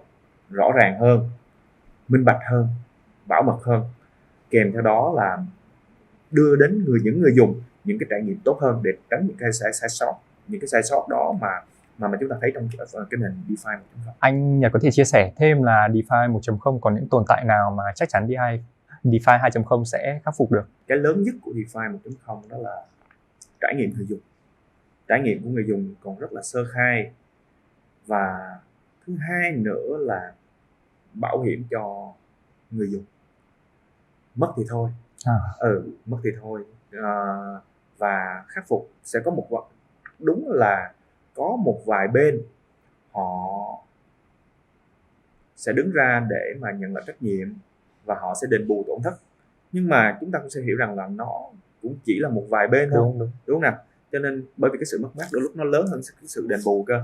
rõ ràng hơn, minh bạch hơn, bảo mật hơn, kèm theo đó là đưa đến những người dùng những cái trải nghiệm tốt hơn để tránh những cái sai sót đó mà chúng ta thấy trong cái nền DeFi 1.0. Anh Nhật có thể chia sẻ thêm là DeFi 1.0 còn những tồn tại nào mà chắc chắn DeFi 2.0 sẽ khắc phục được? Cái lớn nhất của DeFi 1.0 đó là trải nghiệm người dùng. Trải nghiệm của người dùng còn rất là sơ khai, và thứ hai nữa là bảo hiểm cho người dùng. Mất thì thôi. Mất thì thôi. Và khắc phục sẽ có đúng là có một vài bên họ sẽ đứng ra để mà nhận lại trách nhiệm và họ sẽ đền bù tổn thất, nhưng mà chúng ta cũng sẽ hiểu rằng là nó cũng chỉ là một vài bên thôi, đúng không nào? Cho nên bởi vì cái sự mất mát đôi lúc nó lớn hơn cái sự đền bù cơ,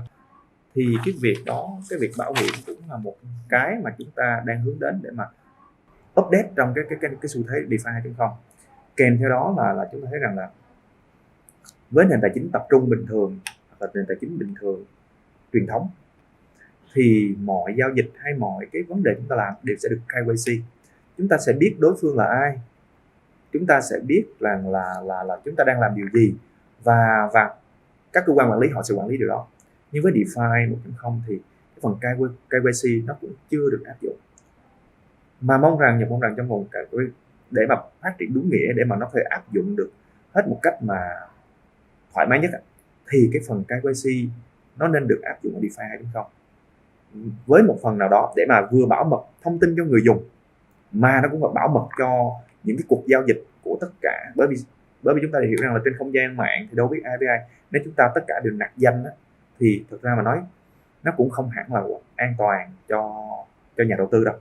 thì cái việc bảo hiểm cũng là một cái mà chúng ta đang hướng đến để mà update trong cái xu thế DeFi 2.0. Kèm theo đó là chúng ta thấy rằng là với nền tài chính tập trung bình thường hoặc là nền tài chính bình thường truyền thống thì mọi giao dịch hay mọi cái vấn đề chúng ta làm đều sẽ được KYC. Chúng ta sẽ biết đối phương là ai, chúng ta sẽ biết rằng là chúng ta đang làm điều gì, và các cơ quan quản lý họ sẽ quản lý điều đó. Nhưng với DeFi 1.0 thì cái phần KYC nó cũng chưa được áp dụng, mà mong rằng trong vòng để mà phát triển đúng nghĩa, để mà nó có thể áp dụng được hết một cách mà thoải mái nhất, thì cái phần KYC nó nên được áp dụng ở DeFi 2.0 với một phần nào đó để mà vừa bảo mật thông tin cho người dùng mà nó cũng phải bảo mật cho những cái cuộc giao dịch của tất cả. Bởi vì chúng ta hiểu rằng là trên không gian mạng thì đâu biết ai với ai, nếu chúng ta tất cả đều nặc danh đó, thì thực ra mà nói nó cũng không hẳn là an toàn cho nhà đầu tư đâu,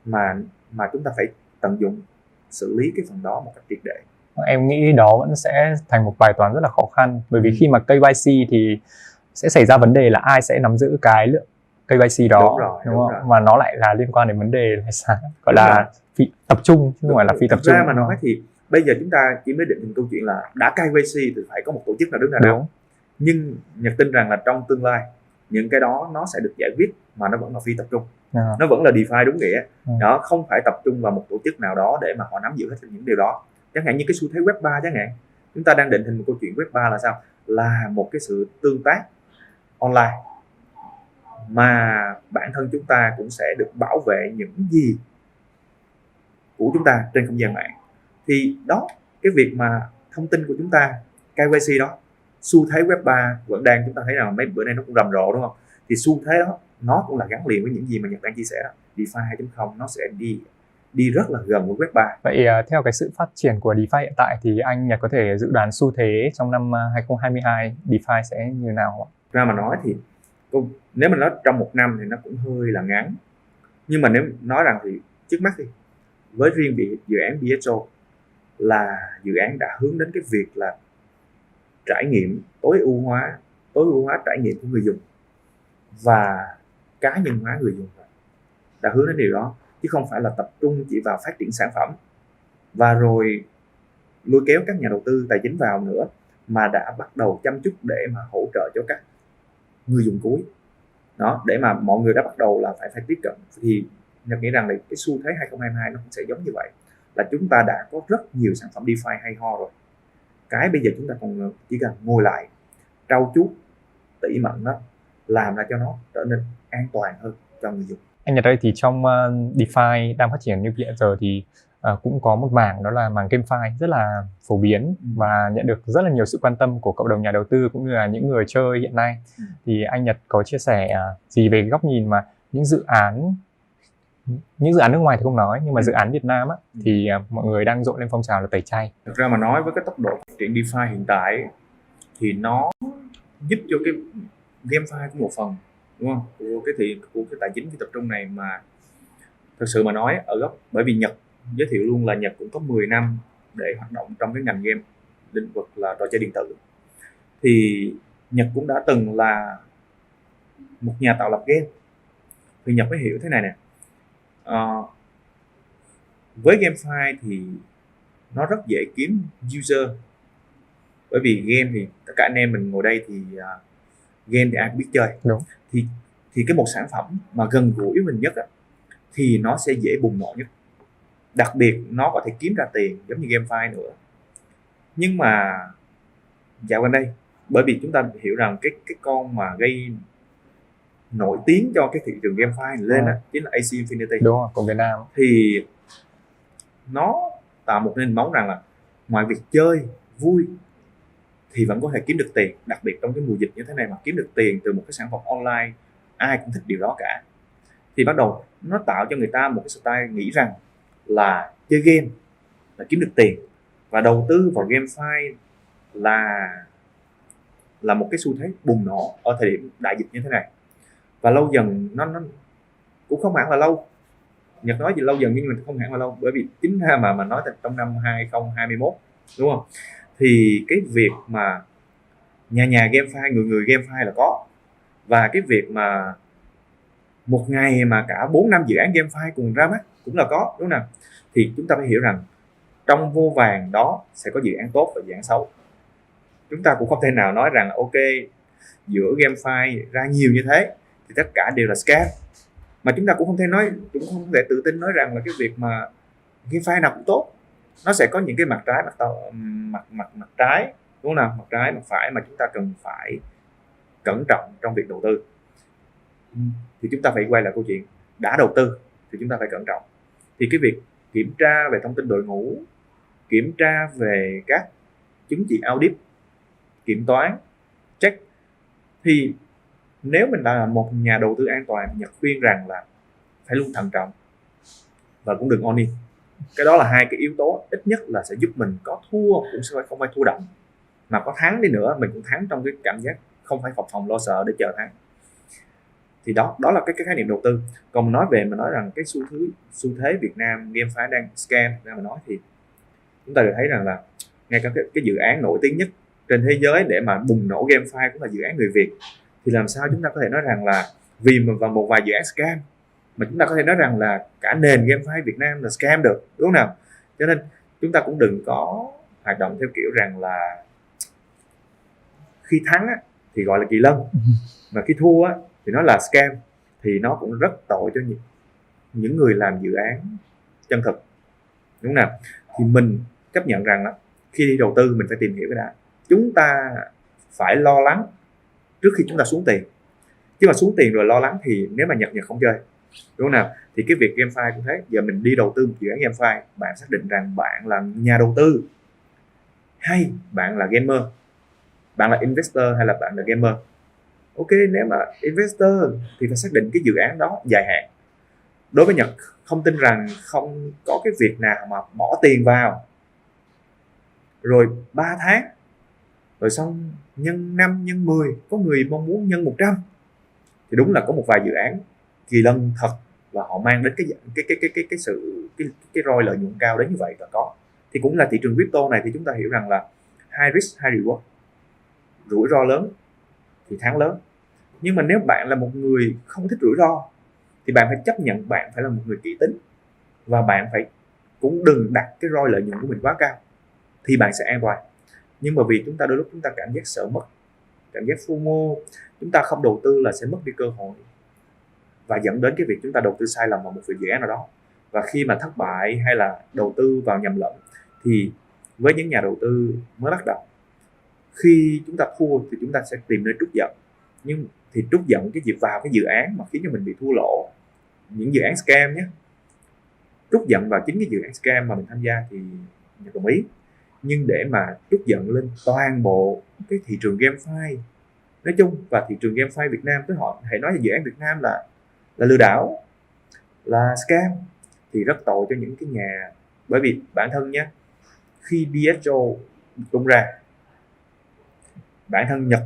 mà chúng ta phải tận dụng xử lý cái phần đó một cách triệt để. Em nghĩ đó vẫn sẽ thành một bài toán rất là khó khăn, bởi vì khi mà KYC thì sẽ xảy ra vấn đề là ai sẽ nắm giữ cái lượng KYC đó, đúng không? Mà nó lại là liên quan đến vấn đề là gọi là phi tập trung chứ không phải là phi tập trung. Ra mà nói thì bây giờ chúng ta chỉ mới định hình câu chuyện là đã KYC thì phải có một tổ chức nào đứng ra đó. Nhưng Nhật tin rằng là trong tương lai những cái đó nó sẽ được giải quyết mà nó vẫn là phi tập trung. Nó vẫn là DeFi đúng nghĩa. Nó không phải tập trung vào một tổ chức nào đó để mà họ nắm giữ hết những điều đó. Chẳng hạn như cái xu thế Web 3 chẳng hạn. Chúng ta đang định hình một câu chuyện Web 3 là sao? Là một cái sự tương tác online mà bản thân chúng ta cũng sẽ được bảo vệ những gì của chúng ta trên không gian mạng. Thì đó, cái việc mà thông tin của chúng ta KYC đó, xu thế Web 3 vẫn đang, chúng ta thấy rằng mấy bữa nay nó cũng rầm rộ đúng không? Thì xu thế đó nó cũng là gắn liền với những gì mà Nhật đang chia sẻ đó. DeFi 2.0 nó sẽ đi rất là gần với Web 3. Vậy theo cái sự phát triển của DeFi hiện tại thì anh Nhật có thể dự đoán xu thế trong năm 2022 DeFi sẽ như nào? Ra mà nói thì nếu mà nói trong một năm thì nó cũng hơi là ngắn, nhưng mà nếu nói rằng thì trước mắt thì với riêng dự án BSO là dự án đã hướng đến cái việc là trải nghiệm tối ưu hóa trải nghiệm của người dùng và cá nhân hóa người dùng, đã hướng đến điều đó chứ không phải là tập trung chỉ vào phát triển sản phẩm và rồi lôi kéo các nhà đầu tư tài chính vào nữa, mà đã bắt đầu chăm chút để mà hỗ trợ cho các người dùng cuối đó, để mà mọi người đã bắt đầu là phải tiếp cận. Thì Nhật nghĩ rằng là cái xu thế 2022 nó cũng sẽ giống như vậy, là chúng ta đã có rất nhiều sản phẩm DeFi hay ho rồi, cái bây giờ chúng ta còn chỉ cần ngồi lại trau chuốt tỉ mẩn đó, làm ra cho nó trở nên an toàn hơn cho người dùng. Anh ở đây thì trong DeFi đang phát triển như hiện giờ thì cũng có một mảng, đó là mảng GameFi rất là phổ biến và nhận được rất là nhiều sự quan tâm của cộng đồng nhà đầu tư cũng như là những người chơi hiện nay. Thì anh Nhật có chia sẻ gì về góc nhìn mà những dự án nước ngoài thì không nói, nhưng mà dự án Việt Nam á, thì mọi người đang rộn lên phong trào là tẩy chay. Thực ra mà nói với cái tốc độ phát triển DeFi hiện tại thì nó giúp cho cái GameFi cũng một phần, đúng không, của cái tài chính phi tập trung này. Mà thực sự mà nói ở góc, bởi vì Nhật giới thiệu luôn là Nhật cũng có 10 năm để hoạt động trong cái ngành game, lĩnh vực là trò chơi điện tử, thì Nhật cũng đã từng là một nhà tạo lập game. Thì Nhật mới hiểu thế này nè, với GameFi thì nó rất dễ kiếm user, bởi vì game thì tất cả anh em mình ngồi đây thì game thì ai cũng biết chơi. Đúng. thì cái một sản phẩm mà gần gũi mình nhất á, thì nó sẽ dễ bùng nổ nhất. Đặc biệt nó có thể kiếm ra tiền giống như GameFi nữa. Nhưng mà dạo gần đây, bởi vì chúng ta hiểu rằng cái con mà gây nổi tiếng cho cái thị trường GameFi lên á, chính là AC Infinity. Đúng rồi, của Việt Nam. Thì nó tạo một nền móng rằng là ngoài việc chơi vui thì vẫn có thể kiếm được tiền, đặc biệt trong cái mùa dịch như thế này mà kiếm được tiền từ một cái sản phẩm online, ai cũng thích điều đó cả. Thì bắt đầu nó tạo cho người ta một cái style nghĩ rằng là chơi game là kiếm được tiền, và đầu tư vào GameFi là một cái xu thế bùng nổ ở thời điểm đại dịch như thế này. Và lâu dần nó cũng không hẳn là lâu, Nhật nói gì lâu dần nhưng mà không hẳn là lâu, bởi vì chính ra mà nói trong năm 2021, đúng không, thì cái việc mà nhà GameFi, người GameFi là có, và cái việc mà một ngày mà cả 4-5 dự án GameFi cùng ra mắt cũng là có, đúng không nào? Thì chúng ta phải hiểu rằng trong vô vàn đó sẽ có dự án tốt và dự án xấu. Chúng ta cũng không thể nào nói rằng ok, giữa GameFi ra nhiều như thế thì tất cả đều là scam, mà chúng ta cũng không thể tự tin nói rằng là cái việc mà GameFi nào cũng tốt. Nó sẽ có những cái mặt trái, mặt trái, đúng không nào? Mặt trái, mặt phải mà chúng ta cần phải cẩn trọng trong việc đầu tư. Thì chúng ta phải quay lại câu chuyện đã đầu tư thì chúng ta phải cẩn trọng. Thì cái việc kiểm tra về thông tin đội ngũ, kiểm tra về các chứng chỉ audit, kiểm toán, check, thì nếu mình là một nhà đầu tư an toàn, Nhật khuyên rằng là phải luôn thận trọng và cũng đừng all in. Cái đó là hai cái yếu tố ít nhất là sẽ giúp mình có thua cũng sẽ không phải thua đậm, mà có thắng đi nữa mình cũng thắng trong cái cảm giác không phải phập phồng lo sợ để chờ thắng. Thì đó là cái khái niệm đầu tư. Còn nói rằng cái xu thế Việt Nam GameFi đang scam ra mà nói, thì chúng ta được thấy rằng là ngay cả cái dự án nổi tiếng nhất trên thế giới để mà bùng nổ GameFi cũng là dự án người Việt. Thì làm sao chúng ta có thể nói rằng là vì mà một vài dự án scam mà chúng ta có thể nói rằng là cả nền GameFi Việt Nam là scam được, đúng không nào? Cho nên chúng ta cũng đừng có hoạt động theo kiểu rằng là khi thắng á, thì gọi là kỳ lân, mà khi thua á, thì nó là scam. Thì nó cũng rất tội cho những người làm dự án chân thực, đúng không nào? Thì mình chấp nhận rằng đó, khi đi đầu tư mình phải tìm hiểu cái đã. Chúng ta phải lo lắng trước khi chúng ta xuống tiền, chứ mà xuống tiền rồi lo lắng thì nếu mà Nhật không chơi, đúng không nào? Thì cái việc GameFi cũng thế. Giờ mình đi đầu tư một dự án GameFi, bạn xác định rằng bạn là nhà đầu tư hay bạn là gamer, bạn là investor hay là bạn là gamer. Ok, nếu mà investor thì phải xác định cái dự án đó dài hạn. Đối với Nhật, không tin rằng không có cái việc nào mà bỏ tiền vào rồi 3 tháng rồi xong nhân 5 nhân 10, có người mong muốn nhân 100. Thì đúng là có một vài dự án kỳ lân thật và họ mang đến cái ROI lợi nhuận cao đến như vậy là có. Thì cũng là thị trường crypto này, thì chúng ta hiểu rằng là high risk high reward, rủi ro lớn thì thắng lớn. Nhưng mà nếu bạn là một người không thích rủi ro thì bạn phải chấp nhận bạn phải là một người kỹ tính, và bạn phải cũng đừng đặt cái ROI lợi nhuận của mình quá cao thì bạn sẽ an toàn. Nhưng mà vì chúng ta đôi lúc chúng ta cảm giác sợ mất, cảm giác FOMO, chúng ta không đầu tư là sẽ mất đi cơ hội, và dẫn đến cái việc chúng ta đầu tư sai lầm vào một dự án nào đó. Và khi mà thất bại hay là đầu tư vào nhầm lẫn, thì với những nhà đầu tư mới bắt đầu, khi chúng ta thua thì chúng ta sẽ tìm nơi trút giận. Nhưng thì trút giận cái dịp vào cái dự án mà khiến cho mình bị thua lỗ, những dự án scam nhé, trút giận vào chính cái dự án scam mà mình tham gia thì mình đồng ý. Nhưng để mà trút giận lên toàn bộ cái thị trường GameFi nói chung và thị trường GameFi Việt Nam, với họ hãy nói về dự án Việt Nam là lừa đảo, là scam, thì rất tội cho những cái nhà. Bởi vì bản thân nhé, khi DSO tung ra, bản thân Nhật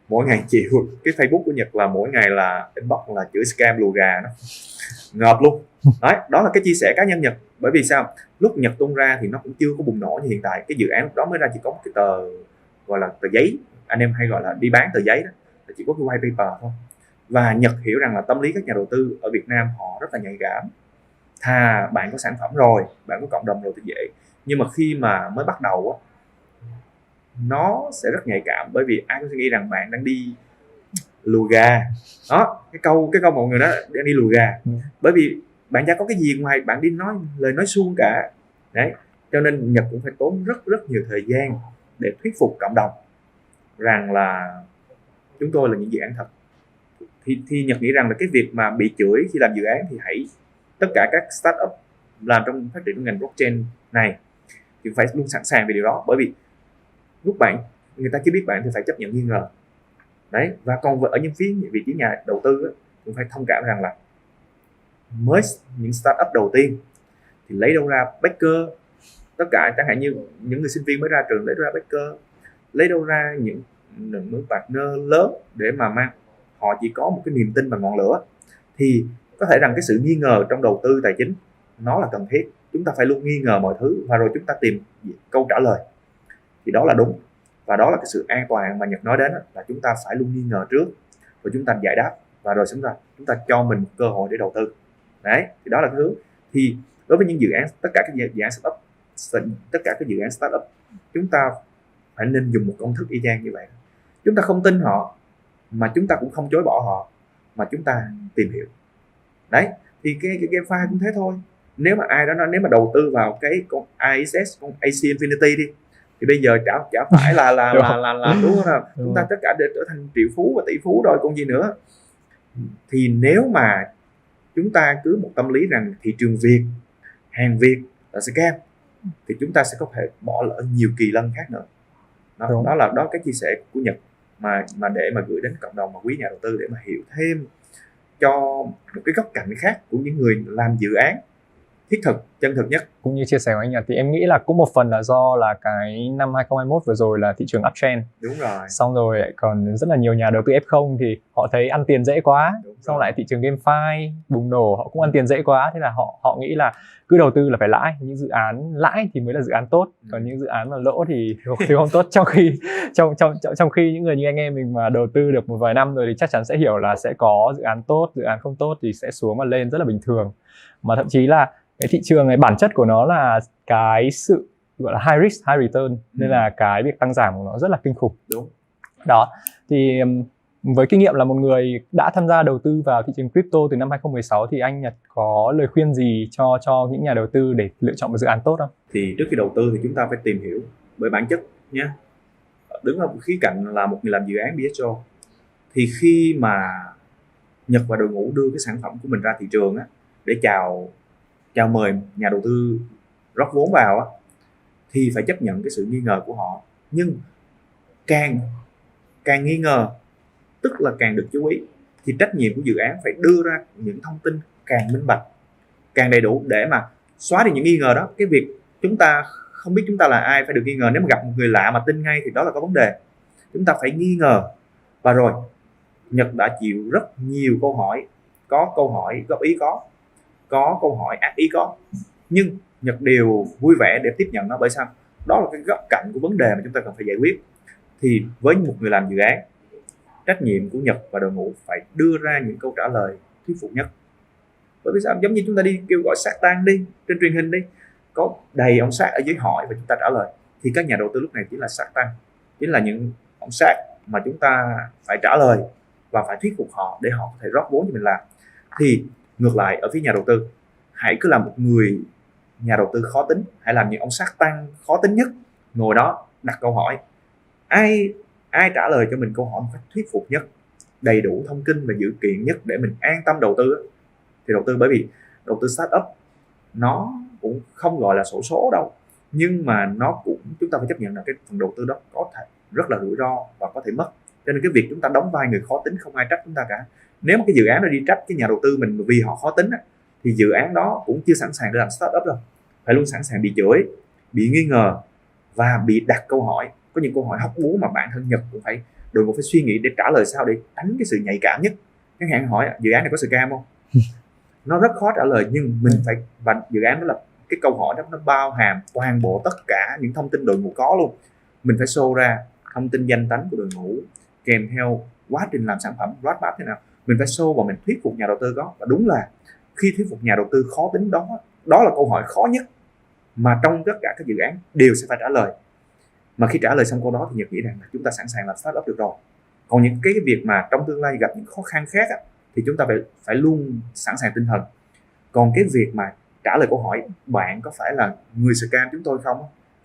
mỗi ngày chịu cái Facebook của Nhật là mỗi ngày là inbox là chửi scam lùa gà, nó ngợp luôn. Đó là cái chia sẻ cá nhân Nhật. Bởi vì sao? Lúc Nhật tung ra thì nó cũng chưa có bùng nổ như hiện tại. Cái dự án lúc đó mới ra chỉ có một cái tờ gọi là tờ giấy, anh em hay gọi là đi bán tờ giấy đó, là chỉ có cái white paper thôi. Và Nhật hiểu rằng là tâm lý các nhà đầu tư ở Việt Nam họ rất là nhạy cảm. Thà bạn có sản phẩm rồi, bạn có cộng đồng rồi thì dễ. Nhưng mà khi mà mới bắt đầu á, nó sẽ rất nhạy cảm, bởi vì ai cũng suy nghĩ rằng bạn đang đi lùa gà. Đó, cái câu mọi người đó đang đi lùa gà. Bởi vì bạn chả có cái gì ngoài bạn đi nói lời nói suông cả. Đấy, cho nên Nhật cũng phải tốn rất nhiều thời gian để thuyết phục cộng đồng rằng là chúng tôi là những dự án thật. Thì Nhật nghĩ rằng là cái việc mà bị chửi khi làm dự án thì hãy tất cả các startup làm trong phát triển ngành blockchain này thì phải luôn sẵn sàng về điều đó. Bởi vì lúc người ta chỉ biết bạn thì phải chấp nhận nghi ngờ. Đấy, và còn ở những phía vị trí nhà đầu tư ấy, cũng phải thông cảm rằng là mới những startup đầu tiên thì lấy đâu ra backer, tất cả chẳng hạn như những người sinh viên mới ra trường lấy đâu ra backer, lấy đâu ra những partner lớn để mà họ chỉ có một cái niềm tin và ngọn lửa. Thì có thể rằng cái sự nghi ngờ trong đầu tư tài chính nó là cần thiết. Chúng ta phải luôn nghi ngờ mọi thứ và rồi chúng ta tìm câu trả lời, thì đó là đúng. Và đó là cái sự an toàn mà Nhật nói đến, là chúng ta phải luôn nghi ngờ trước rồi chúng ta giải đáp và rồi chúng ta cho mình một cơ hội để đầu tư. Đấy, thì đó là cái hướng. Thì đối với những dự án, tất cả các dự án startup, tất cả các dự án startup, chúng ta phải nên dùng một công thức y chang như vậy. Chúng ta không tin họ mà chúng ta cũng không chối bỏ họ, mà chúng ta tìm hiểu. Đấy, thì cái GameFi cũng thế thôi. Nếu mà ai đó nói, nếu mà đầu tư vào cái con ISS, con AC Infinity đi, thì bây giờ chả phải là đúng không nào? Chúng ta tất cả đều trở thành triệu phú và tỷ phú rồi còn gì nữa. Thì nếu mà chúng ta cứ một tâm lý rằng thị trường Việt, hàng Việt là scam, thì chúng ta sẽ có thể bỏ lỡ nhiều kỳ lân khác nữa. Đó là cái chia sẻ của Nhật mà để mà gửi đến cộng đồng và quý nhà đầu tư để mà hiểu thêm cho một cái góc cạnh khác của những người làm dự án thiết thực, chân thực nhất. Cũng như chia sẻ của anh Nhật thì em nghĩ là cũng một phần là do là cái năm 2021 vừa rồi là thị trường uptrend. Đúng rồi. Xong rồi lại còn rất là nhiều nhà đầu tư F0 thì họ thấy ăn tiền dễ quá. Xong lại thị trường GameFi bùng nổ, họ cũng ăn tiền dễ quá. Thế là họ nghĩ là cứ đầu tư là phải lãi. Những dự án lãi thì mới là dự án tốt. Còn những dự án mà lỗ thì không tốt. Trong khi những người như anh em mình mà đầu tư được một vài năm rồi thì chắc chắn sẽ hiểu là sẽ có dự án tốt, dự án không tốt thì sẽ xuống và lên rất là bình thường. Mà thậm chí là cái thị trường này bản chất của nó là cái sự gọi là high risk high return, nên là cái việc tăng giảm của nó rất là kinh khủng. Đúng. Đó, thì với kinh nghiệm là một người đã tham gia đầu tư vào thị trường crypto từ năm 2016 thì anh Nhật có lời khuyên gì cho những nhà đầu tư để lựa chọn một dự án tốt không? Thì trước khi đầu tư thì chúng ta phải tìm hiểu bởi bản chất nhé. Đứng ở khía cạnh là một người làm dự án BSO, thì khi mà Nhật và đội ngũ đưa cái sản phẩm của mình ra thị trường á, để chào mời nhà đầu tư rót vốn vào á, thì phải chấp nhận cái sự nghi ngờ của họ. Nhưng càng nghi ngờ tức là càng được chú ý. Thì trách nhiệm của dự án phải đưa ra những thông tin càng minh bạch, càng đầy đủ để mà xóa đi những nghi ngờ đó. Cái việc chúng ta không biết chúng ta là ai phải được nghi ngờ. Nếu mà gặp một người lạ mà tin ngay thì đó là có vấn đề. Chúng ta phải nghi ngờ. Và rồi Nhật đã chịu rất nhiều câu hỏi. Có câu hỏi góp ý, có câu hỏi ác ý có, nhưng Nhật đều vui vẻ để tiếp nhận nó. Bởi sao? Đó là cái góc cạnh của vấn đề mà chúng ta cần phải giải quyết. Thì với một người làm dự án, trách nhiệm của Nhật và đội ngũ phải đưa ra những câu trả lời thuyết phục nhất. Bởi vì sao? Giống như chúng ta đi kêu gọi Shark Tank đi, trên truyền hình đi, có đầy ông Shark ở dưới hỏi và chúng ta trả lời. Thì các nhà đầu tư lúc này chỉ là Shark Tank, chính là những ông Shark mà chúng ta phải trả lời và phải thuyết phục họ để họ có thể rót vốn cho mình làm. Thì ngược lại, ở phía nhà đầu tư, hãy cứ làm một người nhà đầu tư khó tính, hãy làm những ông Shark Tank khó tính nhất, ngồi đó đặt câu hỏi, ai trả lời cho mình câu hỏi một cách thuyết phục nhất, đầy đủ thông tin và dữ kiện nhất để mình an tâm đầu tư. Thì đầu tư, bởi vì đầu tư startup nó cũng không gọi là xổ số đâu, nhưng mà nó cũng, chúng ta phải chấp nhận là cái phần đầu tư đó có thể rất là rủi ro và có thể mất. Cho nên cái việc chúng ta đóng vai người khó tính không ai trách chúng ta cả. Nếu mà cái dự án đó đi trách cái nhà đầu tư mình vì họ khó tính á, thì dự án đó cũng chưa sẵn sàng để làm startup đâu. Phải luôn sẵn sàng bị chửi, bị nghi ngờ và bị đặt câu hỏi. Có những câu hỏi hóc búa mà bản thân Nhật cũng phải, đội ngũ phải suy nghĩ để trả lời sao để tránh cái sự nhạy cảm nhất. Chẳng hạn hỏi dự án này có scam không? Nó rất khó trả lời, nhưng mình phải, và dự án đó là cái câu hỏi đó nó bao hàm toàn bộ tất cả những thông tin đội ngũ có luôn. Mình phải show ra thông tin danh tánh của đội ngũ kèm theo quá trình làm sản phẩm, roadmap thế nào. Mình phải show và mình thuyết phục nhà đầu tư có. Và đúng là khi thuyết phục nhà đầu tư khó tính đó là câu hỏi khó nhất mà trong tất cả các dự án đều sẽ phải trả lời. Mà khi trả lời xong câu đó thì Nhật nghĩ rằng là chúng ta sẵn sàng làm startup được rồi. Còn những cái việc mà trong tương lai gặp những khó khăn khác á, thì chúng ta phải luôn sẵn sàng tinh thần. Còn cái việc mà trả lời câu hỏi bạn có phải là người scam chúng tôi không,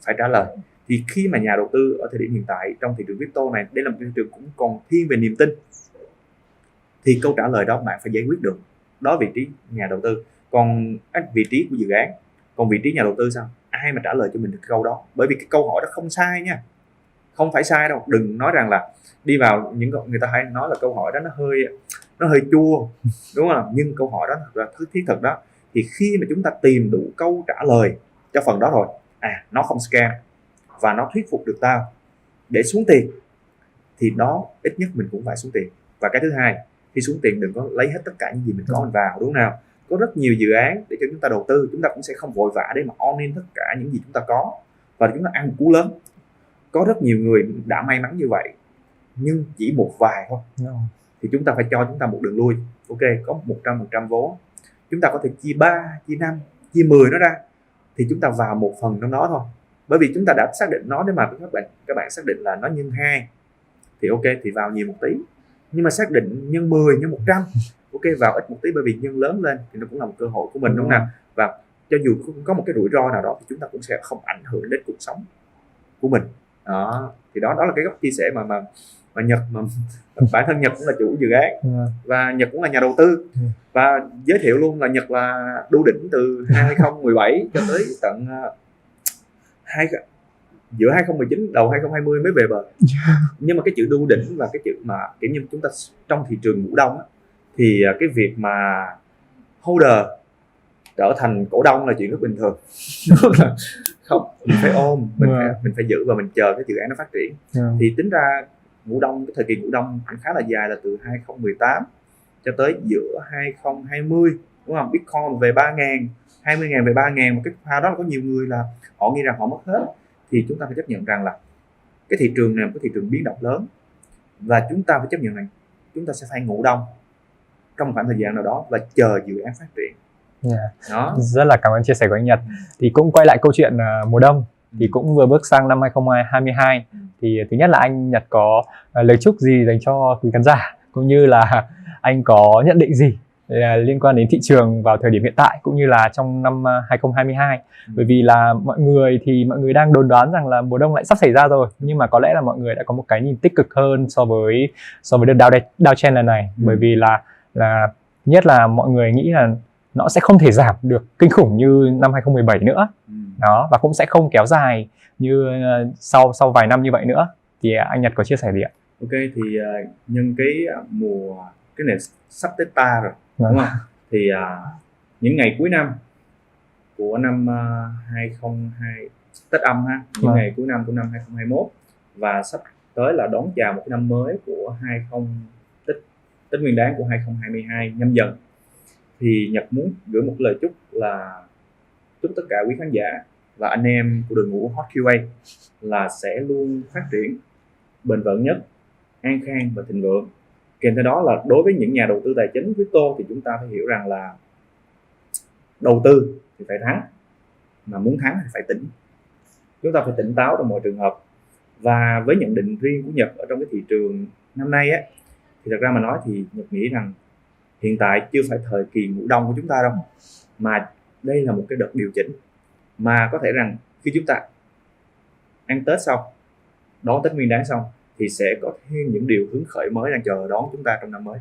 phải trả lời. Thì khi mà nhà đầu tư ở thời điểm hiện tại trong thị trường crypto này, đây là một thị trường cũng còn thiên về niềm tin, thì câu trả lời đó bạn phải giải quyết được. Đó vị trí nhà đầu tư, còn vị trí của dự án. Còn vị trí nhà đầu tư sao? Ai mà trả lời cho mình được cái câu đó? Bởi vì cái câu hỏi đó không sai nha, không phải sai đâu. Đừng nói rằng là đi vào những người ta hay nói là câu hỏi đó nó hơi chua, đúng không? Nhưng câu hỏi đó là thứ thiết thực đó. Thì khi mà chúng ta tìm đủ câu trả lời cho phần đó rồi, nó không scam và nó thuyết phục được tao để xuống tiền, thì đó ít nhất mình cũng phải xuống tiền. Và cái thứ hai, khi xuống tiền đừng có lấy hết tất cả những gì mình có mình vào, đúng không nào? Có rất nhiều dự án để cho chúng ta đầu tư, chúng ta cũng sẽ không vội vã để mà all in tất cả những gì chúng ta có và chúng ta ăn một cú lớn. Có rất nhiều người đã may mắn như vậy, nhưng chỉ một vài thôi. Thì chúng ta phải cho chúng ta một đường lui. Ok, có 100% vốn, chúng ta có thể chia 3, chia 5, chia 10 nó ra, thì chúng ta vào một phần trong đó thôi. Bởi vì chúng ta đã xác định nó, nếu mà các bạn xác định là nó nhân 2 thì ok, thì vào nhiều một tí. Nhưng mà xác định nhân 10, nhân 100, ok, vào ít một tí, bởi vì nhân lớn lên thì nó cũng là một cơ hội của mình, đúng không nào? Và cho dù có một cái rủi ro nào đó thì chúng ta cũng sẽ không ảnh hưởng đến cuộc sống của mình. Đó, thì đó là cái góc chia sẻ mà Nhật, mà bản thân Nhật cũng là chủ dự án và Nhật cũng là nhà đầu tư, và giới thiệu luôn là Nhật là đu đỉnh từ 2017 cho tới tận giữa 2019 đầu 2020 mới về bờ. Nhưng mà cái chữ đu đỉnh và cái chữ mà kiểu như chúng ta trong thị trường ngủ đông á, thì cái việc mà holder trở thành cổ đông là chuyện rất bình thường. Không, mình phải ôm, mình phải giữ và mình chờ cái dự án nó phát triển. Thì tính ra ngủ đông, cái thời kỳ ngủ đông cũng khá là dài, là từ 2018 cho tới giữa 2020, đúng không? Bitcoin về 3.000, 20.000 về 3.000, một cái pha đó là có nhiều người là họ nghĩ rằng họ mất hết. Thì chúng ta phải chấp nhận rằng là cái thị trường này là một cái thị trường biến động lớn, và chúng ta phải chấp nhận rằng chúng ta sẽ phải ngủ đông trong một khoảng thời gian nào đó và chờ dự án phát triển. Đó. Rất là cảm ơn chia sẻ của anh Nhật. Thì cũng quay lại câu chuyện mùa đông, thì cũng vừa bước sang năm 2022. Thì thứ nhất là anh Nhật có lời chúc gì dành cho quý khán giả, cũng như là anh có nhận định gì liên quan đến thị trường vào thời điểm hiện tại cũng như là trong năm 2022. Bởi vì là mọi người đang đồn đoán rằng là mùa đông lại sắp xảy ra rồi, nhưng mà có lẽ là mọi người đã có một cái nhìn tích cực hơn so với đợt downtrend lần này. Bởi vì là nhất là mọi người nghĩ là nó sẽ không thể giảm được kinh khủng như năm 2017 nữa. Đó, và cũng sẽ không kéo dài như sau vài năm như vậy nữa. Thì anh Nhật có chia sẻ gì ạ? Ok, thì nhân cái cái này sắp Tết ta rồi, đúng không? Thì những ngày cuối năm của năm 2022 Tết âm ha, những ngày cuối năm của năm 2021 và sắp tới là đón chào một cái năm mới của Tết Nguyên đán của 2022 Nhâm Dần. Thì Nhật muốn gửi một lời chúc là chúc tất cả quý khán giả và anh em của đội ngũ Hot QA là sẽ luôn phát triển bền vững nhất, an khang và thịnh vượng. Kèm theo đó là đối với những nhà đầu tư tài chính crypto thì chúng ta phải hiểu rằng là đầu tư thì phải thắng, mà muốn thắng thì phải tỉnh. Chúng ta phải tỉnh táo trong mọi trường hợp. Và với nhận định riêng của Nhật ở trong cái thị trường năm nay á, thì thật ra mà nói thì Nhật nghĩ rằng hiện tại chưa phải thời kỳ ngủ đông của chúng ta đâu, mà đây là một cái đợt điều chỉnh, mà có thể rằng khi chúng ta ăn Tết xong, đón Tết Nguyên đán xong thì sẽ có thêm những điều hứng khởi mới đang chờ đón chúng ta trong năm mới.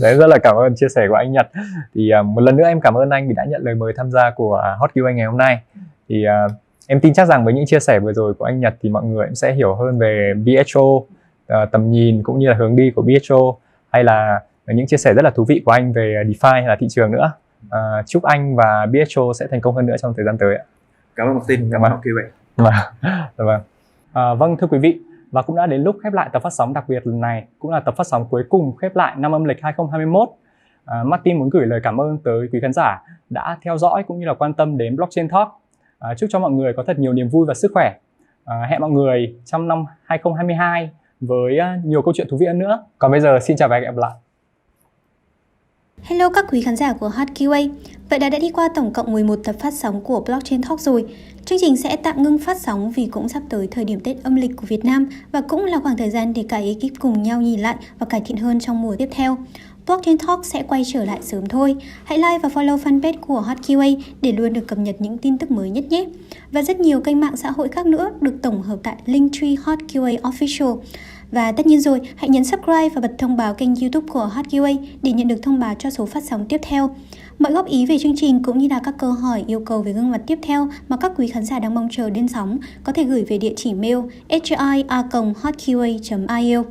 Đấy, rất là cảm ơn chia sẻ của anh Nhật. Thì một lần nữa em cảm ơn anh vì đã nhận lời mời tham gia của Hot QA ngày hôm nay. Thì em tin chắc rằng với những chia sẻ vừa rồi của anh Nhật thì mọi người cũng sẽ hiểu hơn về BHO, tầm nhìn cũng như là hướng đi của BHO, hay là những chia sẻ rất là thú vị của anh về DeFi hay là thị trường nữa. Chúc anh và BHO sẽ thành công hơn nữa trong thời gian tới ạ. Cảm ơn Martin, cảm ơn Hot QA. Vâng, thưa quý vị, và cũng đã đến lúc khép lại tập phát sóng đặc biệt lần này, cũng là tập phát sóng cuối cùng khép lại năm âm lịch 2021. Martin muốn gửi lời cảm ơn tới quý khán giả đã theo dõi cũng như là quan tâm đến Blockchain Talk. Chúc cho mọi người có thật nhiều niềm vui và sức khỏe. Hẹn mọi người trong năm 2022 với nhiều câu chuyện thú vị hơn nữa. Còn bây giờ xin chào và hẹn gặp lại. Hello các quý khán giả của HotQA. Vậy đã đi qua tổng cộng 11 tập phát sóng của Blockchain Talk rồi. Chương trình sẽ tạm ngưng phát sóng vì cũng sắp tới thời điểm Tết âm lịch của Việt Nam và cũng là khoảng thời gian để cả ekip cùng nhau nhìn lại và cải thiện hơn trong mùa tiếp theo. Blockchain Talk sẽ quay trở lại sớm thôi. Hãy like và follow fanpage của HotQA để luôn được cập nhật những tin tức mới nhất nhé. Và rất nhiều kênh mạng xã hội khác nữa được tổng hợp tại Linktree HotQA Official. Và tất nhiên rồi, hãy nhấn subscribe và bật thông báo kênh YouTube của HotQA để nhận được thông báo cho số phát sóng tiếp theo. Mọi góp ý về chương trình cũng như là các câu hỏi yêu cầu về gương mặt tiếp theo mà các quý khán giả đang mong chờ đến sóng có thể gửi về địa chỉ mail hi@hotqa.io.